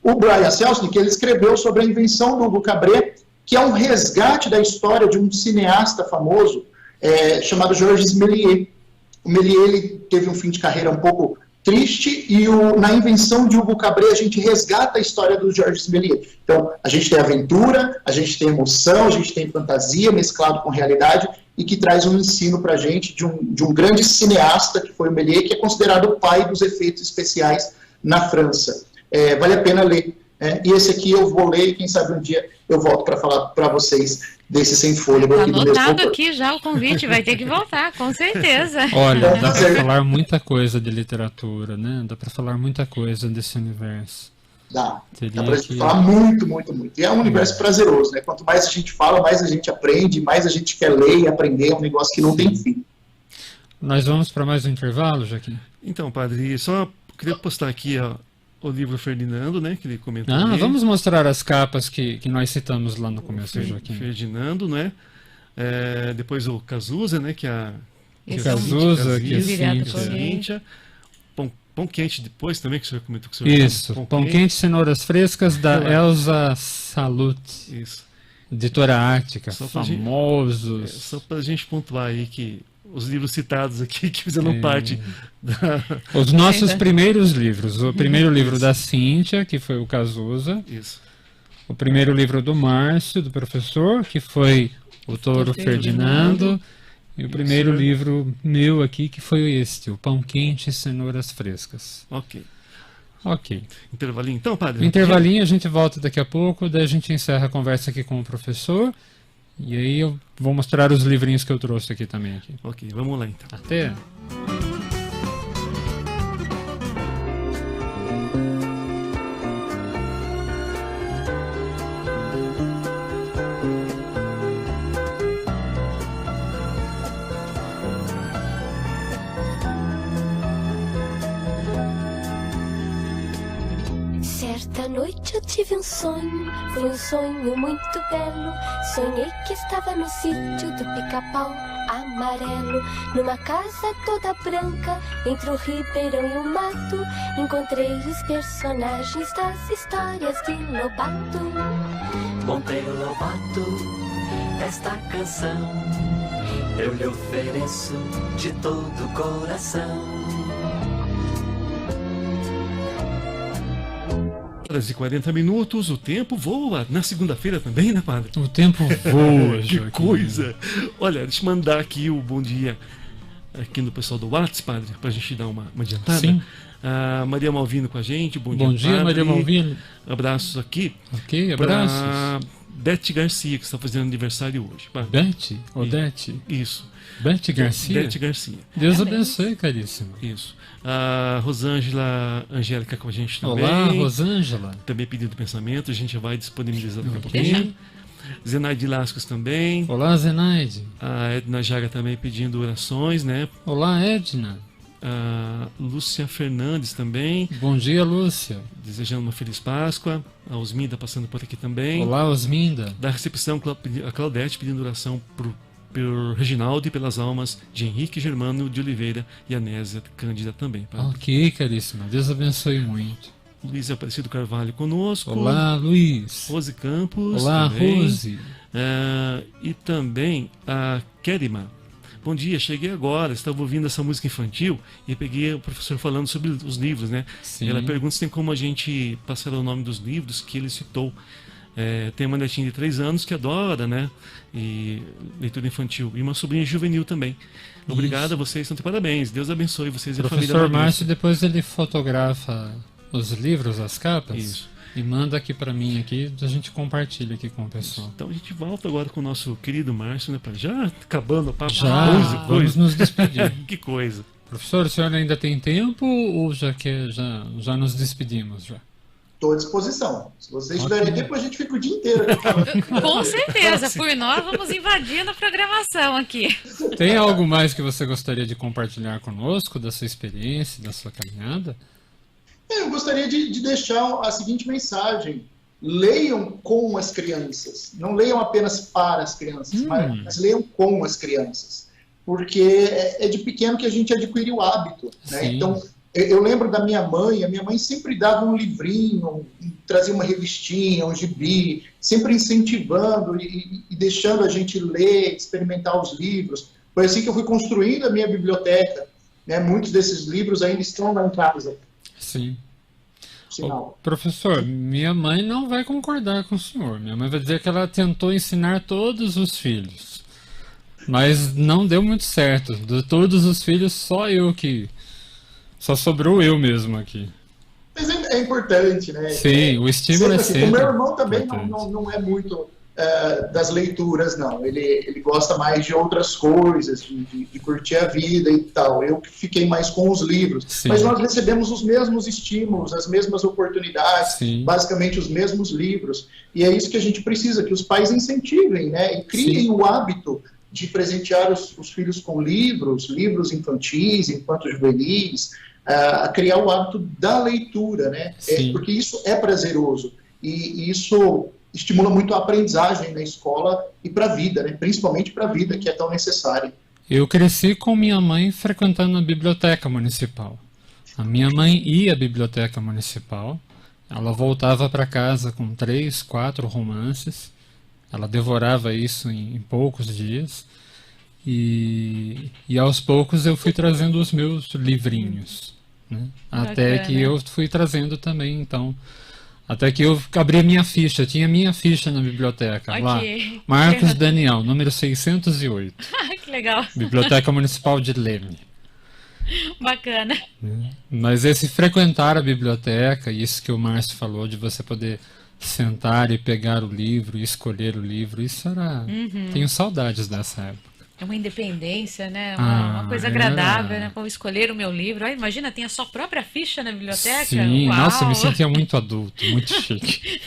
O Brian Selznick, ele escreveu sobre a invenção do Hugo Cabret, que é um resgate da história de um cineasta famoso chamado Georges Méliès. O Méliès ele teve um fim de carreira um pouco triste, e na invenção de Hugo Cabret a gente resgata a história do Georges Méliès. Então, a gente tem aventura, a gente tem emoção, a gente tem fantasia mesclado com realidade, e que traz um ensino para a gente de um grande cineasta, que foi o Méliès, que é considerado o pai dos efeitos especiais na França. Vale a pena ler. E esse aqui eu vou ler, e quem sabe um dia eu volto para falar para vocês desse Sem Fôlego. Tá anotado aqui já o convite, vai ter que voltar, com certeza. Olha, dá para falar muita coisa de literatura, né? Dá para falar muita coisa desse universo. Dá para falar muito, muito, muito. E é um universo prazeroso, né? Quanto mais a gente fala, mais a gente aprende, mais a gente quer ler e aprender, é um negócio que não tem fim. Nós vamos para mais um intervalo, Joaquim? Então, padre, só queria postar aqui o livro Ferdinando, né, que ele comentou. Vamos mostrar as capas que nós citamos lá no começo, Joaquim. Ferdinando, né? Depois o Cazuza, né, que é a Cazuza, que é Cíntia. Pão quente depois também, que o senhor comentou que o senhor. Isso, pão quente, cenouras frescas, da Elza Salute. Isso. Editora Ática, famosos. Só para a gente pontuar aí que os livros citados aqui que fizeram parte da... Os nossos primeiros livros. O primeiro livro da Cíntia, que foi o Cazuza. Isso. O primeiro livro do Márcio, do professor, que foi o Touro Ferdinando. E o primeiro livro meu aqui que foi este, O Pão Quente e Cenouras Frescas. Ok. Ok. Intervalinho então, padre? Intervalinho, a gente volta daqui a pouco, daí a gente encerra a conversa aqui com o professor. E aí eu vou mostrar os livrinhos que eu trouxe aqui também. Aqui. Ok, vamos lá então. Até! Certa noite eu tive um sonho, foi um sonho muito belo. Sonhei que estava no sítio do Pica-Pau Amarelo, numa casa toda branca, entre o ribeirão e o mato. Encontrei os personagens das histórias de Lobato. Monteiro Lobato, esta canção eu lhe ofereço de todo o coração. Horas e 40 minutos, o tempo voa. Na segunda-feira também, né, padre? O tempo voa, Que Joaquim. coisa! Olha, deixa eu mandar aqui o bom dia aqui no pessoal do WhatsApp, padre, pra gente dar uma adiantada. Sim. A Maria Malvino com a gente, bom Bom dia, dia, padre. Maria Malvino. Abraços aqui. Ok, abraços. Pra Beth Garcia, que está fazendo aniversário hoje. padre. Beth? Odete? Isso. Beth Garcia? Beth Garcia. Deus abençoe, caríssimo. Isso. A Rosângela Angélica com a gente também. Olá, Rosângela. Também pedindo pensamento, a gente vai disponibilizar daqui a Ok. pouquinho. Zenaide Lascos também. Olá, Zenaide. A Edna Jaga também pedindo orações, né? Olá, Edna. A Lúcia Fernandes também, Bom dia, Lúcia. desejando uma feliz Páscoa. A Osminda passando por aqui também. Olá, Osminda. Da recepção, a Claudete pedindo oração por Reginaldo e pelas almas de Henrique Germano de Oliveira e Anésia Cândida também. padre. Ok, caríssima. Deus abençoe muito. Luiz Aparecido Carvalho conosco. Olá, Luiz. Rose Campos. Olá, também. Rose. E também a Kerima. Bom dia, cheguei agora, estava ouvindo essa música infantil e peguei o professor falando sobre os livros, né? Sim. Ela pergunta se tem como a gente passar o nome dos livros que ele citou. Tem uma netinha de 3 anos que adora, né? E leitura infantil. E uma sobrinha juvenil também. Obrigado a vocês, estão de parabéns. Deus abençoe vocês e a família. Professor Magnífica. Márcio, depois ele fotografa os livros, as capas. Isso. E manda aqui pra mim aqui, a gente compartilha aqui com o pessoal. Então a gente volta agora com o nosso querido Márcio, né? Já acabando o papo. Já, Coisa. vamos nos despedir. Que coisa. Professor, o senhor ainda tem tempo ou já nos despedimos já? Estou à disposição. Se vocês Ok. tiverem tempo, a gente fica o dia inteiro aqui falando. Com certeza, por nós vamos invadindo a programação aqui. Tem algo mais que você gostaria de compartilhar conosco da sua experiência, da sua caminhada? Eu gostaria de deixar a seguinte mensagem. Leiam com as crianças. Não leiam apenas para as crianças, mas leiam com as crianças. Porque é de pequeno que a gente adquire o hábito. Né? Sim. Então, eu lembro da minha mãe. A minha mãe sempre dava um livrinho, trazia uma revistinha, um gibi, sempre incentivando e deixando a gente ler, experimentar os livros. Foi assim que eu fui construindo a minha biblioteca. Né? Muitos desses livros ainda estão lá em casa. Sim. Sinal. Ô, professor, minha mãe não vai concordar com o senhor. Minha mãe vai dizer que ela tentou ensinar todos os filhos. Mas não deu muito certo. De todos os filhos, só sobrou eu mesmo aqui. Mas é importante, né? Sim, o estímulo é Assim, sempre o meu irmão também importante. não é muito das leituras, não. Ele gosta mais de outras coisas, de curtir a vida e tal. Eu fiquei mais com os livros. Sim. Mas nós recebemos os mesmos estímulos, as mesmas oportunidades, Sim. basicamente os mesmos livros. E é isso que a gente precisa, que os pais incentivem, né? E criem Sim. o hábito de presentear os filhos com livros infantis, infanto-juvenis, a criar o hábito da leitura, né? Sim. Porque isso é prazeroso e isso estimula muito a aprendizagem na escola e para a vida, né? Principalmente para a vida, que é tão necessária. Eu cresci com minha mãe frequentando a biblioteca municipal. A minha mãe ia à biblioteca municipal, ela voltava para casa com 3, 4 romances, ela devorava isso em poucos dias, e aos poucos eu fui trazendo os meus livrinhos, né? Até Bacana. que eu fui trazendo também, então, Até que eu abri a minha ficha, tinha minha ficha na biblioteca lá. Ok. Marcos Daniel, número 608. Que legal. Biblioteca Municipal de Leme. Bacana. Mas esse frequentar a biblioteca, isso que o Márcio falou, de você poder sentar e pegar o livro e escolher o livro, isso era... Tenho saudades dessa época. É uma independência, né? Uma coisa agradável, né? Para escolher o meu livro. Ah, imagina, tem a sua própria ficha na biblioteca. Sim, Uau. nossa, eu me sentia muito adulto, muito chique.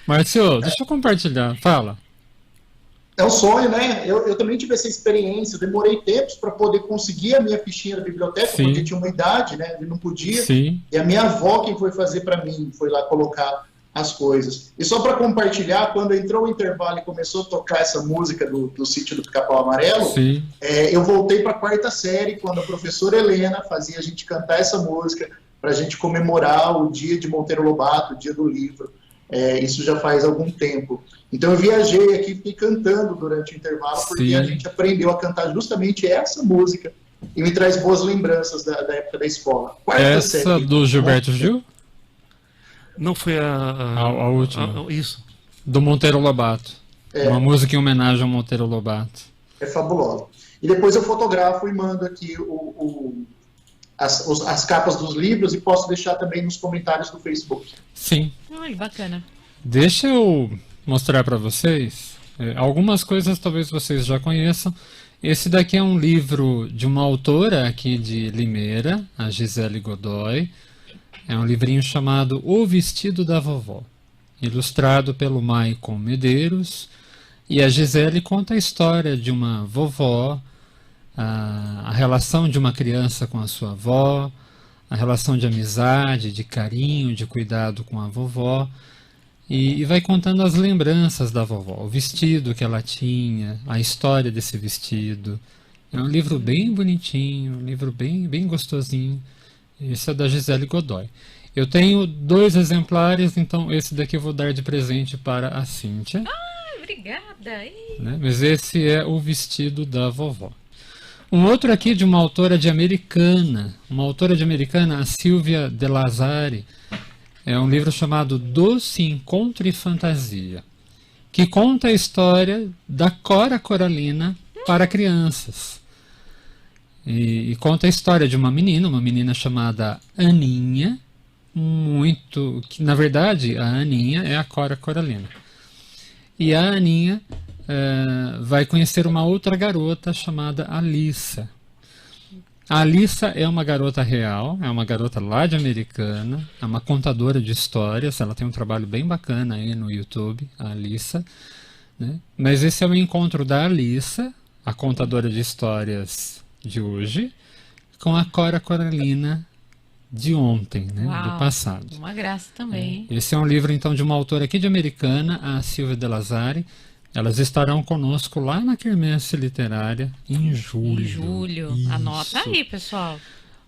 Márcio, deixa eu compartilhar, fala. É um sonho, né? Eu também tive essa experiência, eu demorei tempos para poder conseguir a minha fichinha da biblioteca, Sim. porque tinha uma idade, né? Ele não podia. Sim. E a minha avó quem foi fazer para mim, foi lá colocar as coisas. E só para compartilhar, quando entrou o intervalo e começou a tocar essa música do Sítio do Pica-Pau Amarelo, Sim. eu voltei para a 4ª série, quando a professora Helena fazia a gente cantar essa música para a gente comemorar o dia de Monteiro Lobato, o dia do livro. Isso já faz algum tempo. Então eu viajei aqui, fiquei cantando durante o intervalo, porque Sim. a gente aprendeu a cantar justamente essa música e me traz boas lembranças da época da escola. 4ª Essa série. do Gilberto Gil? Não foi A última. isso. Do Monteiro Lobato. Uma música em homenagem ao Monteiro Lobato. É fabulosa. E depois eu fotografo e mando aqui as capas dos livros e posso deixar também nos comentários do Facebook. Sim. Olha, bacana. Deixa eu mostrar para vocês. Algumas coisas talvez vocês já conheçam. Esse daqui é um livro de uma autora aqui de Limeira, a Gisele Godoy. É um livrinho chamado O Vestido da Vovó, ilustrado pelo Maicon Medeiros. E a Gisele conta a história de uma vovó, a relação de uma criança com a sua avó, a relação de amizade, de carinho, de cuidado com a vovó. E vai contando as lembranças da vovó, o vestido que ela tinha, a história desse vestido. É um livro bem bonitinho, um livro bem, bem gostosinho. Esse é da Gisele Godoy. Eu tenho 2 exemplares, então esse daqui eu vou dar de presente para a Cíntia. Obrigada. Né? Mas esse é o vestido da vovó. Um outro aqui de uma autora de Americana, a Silvia De Lazari. É um livro chamado Doce Encontro e Fantasia, que conta a história da Cora Coralina para crianças. E conta a história de uma menina chamada Aninha, que na verdade a Aninha é a Cora Coralina. E a Aninha vai conhecer uma outra garota chamada Alissa. A Alissa é uma garota real, é uma garota lá de Americana, é uma contadora de histórias, ela tem um trabalho bem bacana aí no YouTube, a Alissa, né? Mas esse é o encontro da Alissa, a contadora de histórias de hoje, com a Cora Coralina de ontem, né? Uau, do passado. uma graça também. Esse é um livro então de uma autora aqui de Americana, a Silvia De Lazari. Elas estarão conosco lá na Quermesse Literária em julho. Em julho. Isso. Anota aí, pessoal.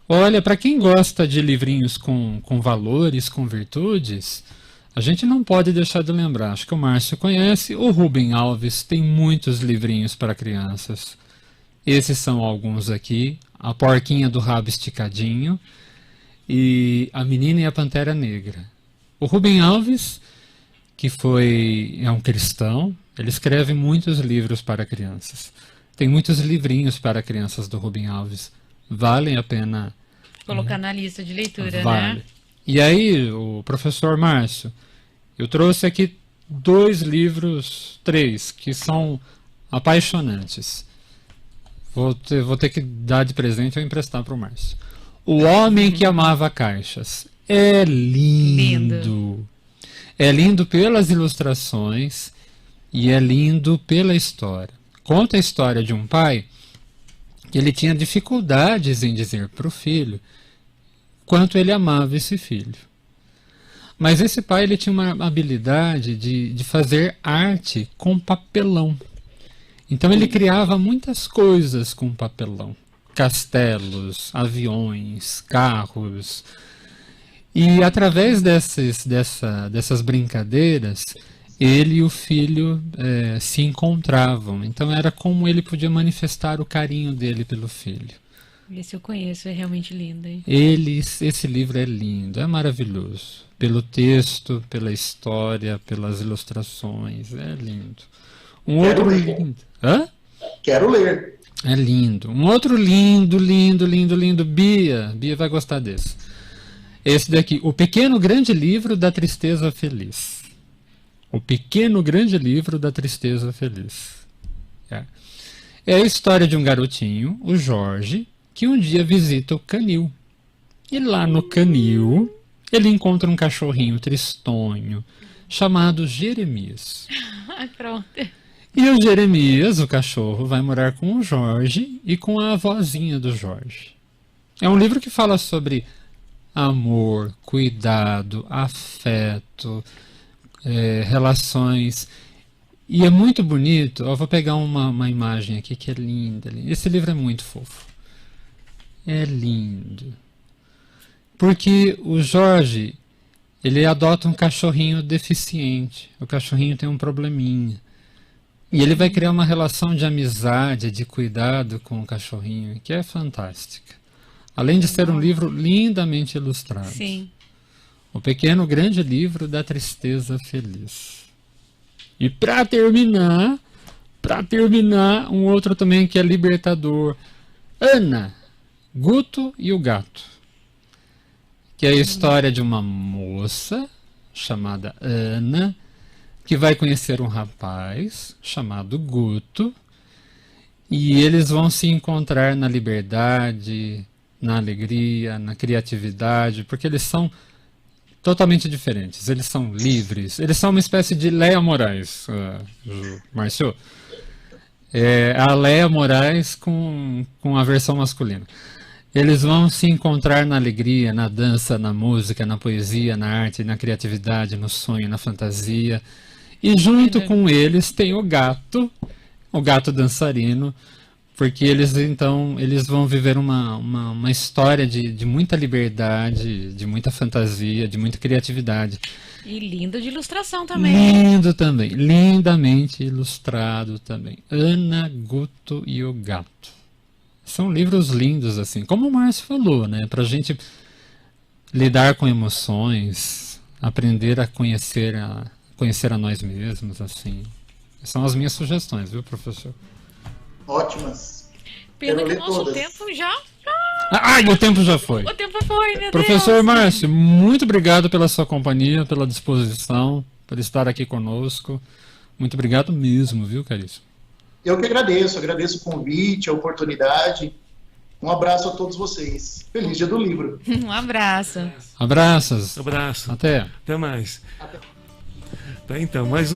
Olha, para quem gosta de livrinhos com valores, com virtudes, a gente não pode deixar de lembrar. Acho que o Márcio conhece. O Rubem Alves tem muitos livrinhos para crianças. Esses são alguns aqui. A Porquinha do Rabo Esticadinho e A Menina e a Pantera Negra. O Rubem Alves, que é um cristão, ele escreve muitos livros para crianças. Tem muitos livrinhos para crianças do Rubem Alves. Valem a pena Colocar na lista de leitura, vale. né? E aí, o professor Márcio, eu trouxe aqui 2 livros, 3, que são apaixonantes. Vou ter que dar de presente ou emprestar para o Márcio. O Homem que Amava Caixas. É lindo. É lindo pelas ilustrações e é lindo pela história. Conta a história de um pai que ele tinha dificuldades em dizer para o filho quanto ele amava esse filho. Mas esse pai ele tinha uma habilidade de fazer arte com papelão. Então ele criava muitas coisas com papelão. Castelos, aviões, carros. E através dessas brincadeiras, ele e o filho se encontravam. Então era como ele podia manifestar o carinho dele pelo filho. Esse eu conheço, é realmente lindo, hein? Esse livro é lindo, é maravilhoso. Pelo texto, pela história, pelas ilustrações, é lindo. Um Quero outro ler. lindo. Hã? Quero ler. É lindo. Um outro lindo, lindo, lindo, lindo. Bia vai gostar desse. Esse daqui, O Pequeno Grande Livro da Tristeza Feliz. O Pequeno Grande Livro da Tristeza Feliz. É a história de um garotinho, o Jorge, que um dia visita o canil. E lá no canil, ele encontra um cachorrinho tristonho, chamado Jeremias. Ai, pronto. E o Jeremias, o cachorro, vai morar com o Jorge e com a avózinha do Jorge. É um livro que fala sobre amor, cuidado, afeto, relações. E é muito bonito. Eu vou pegar uma imagem aqui que é linda. Esse livro é muito fofo. É lindo. Porque o Jorge, ele adota um cachorrinho deficiente. O cachorrinho tem um probleminha. E ele vai criar uma relação de amizade, de cuidado com o cachorrinho, que é fantástica. Além de ser um livro lindamente ilustrado. Sim. O Pequeno Grande Livro da Tristeza Feliz. E para terminar, um outro também que é libertador. Ana, Guto e o Gato. Que é a história de uma moça chamada Ana, que vai conhecer um rapaz chamado Guto, e eles vão se encontrar na liberdade, na alegria, na criatividade, porque eles são totalmente diferentes, eles são livres, eles são uma espécie de Léa Moraes, Márcio. É a Léa Moraes com a versão masculina. Eles vão se encontrar na alegria, na dança, na música, na poesia, na arte, na criatividade, no sonho, na fantasia. E junto com eles tem o gato dançarino, porque eles vão viver uma história de muita liberdade, de muita fantasia, de muita criatividade. E lindo de ilustração também. Lindo também, lindamente ilustrado também. Ana, Guto e o Gato. São livros lindos, assim, como o Márcio falou, né? Pra gente lidar com emoções, aprender a conhecer a nós mesmos, assim. São as minhas sugestões, viu, professor? Ótimas. Pena Quero que ler o nosso todas. tempo já... Ai, o tempo já foi. O tempo foi, meu Professor Deus. Márcio, muito obrigado pela sua companhia, pela disposição, por estar aqui conosco. Muito obrigado mesmo, viu, caríssimo? Eu que agradeço o convite, a oportunidade. Um abraço a todos vocês. Feliz Dia do Livro. Um abraço. Abraços. Abraço. Até. Até mais. Tá, então, mais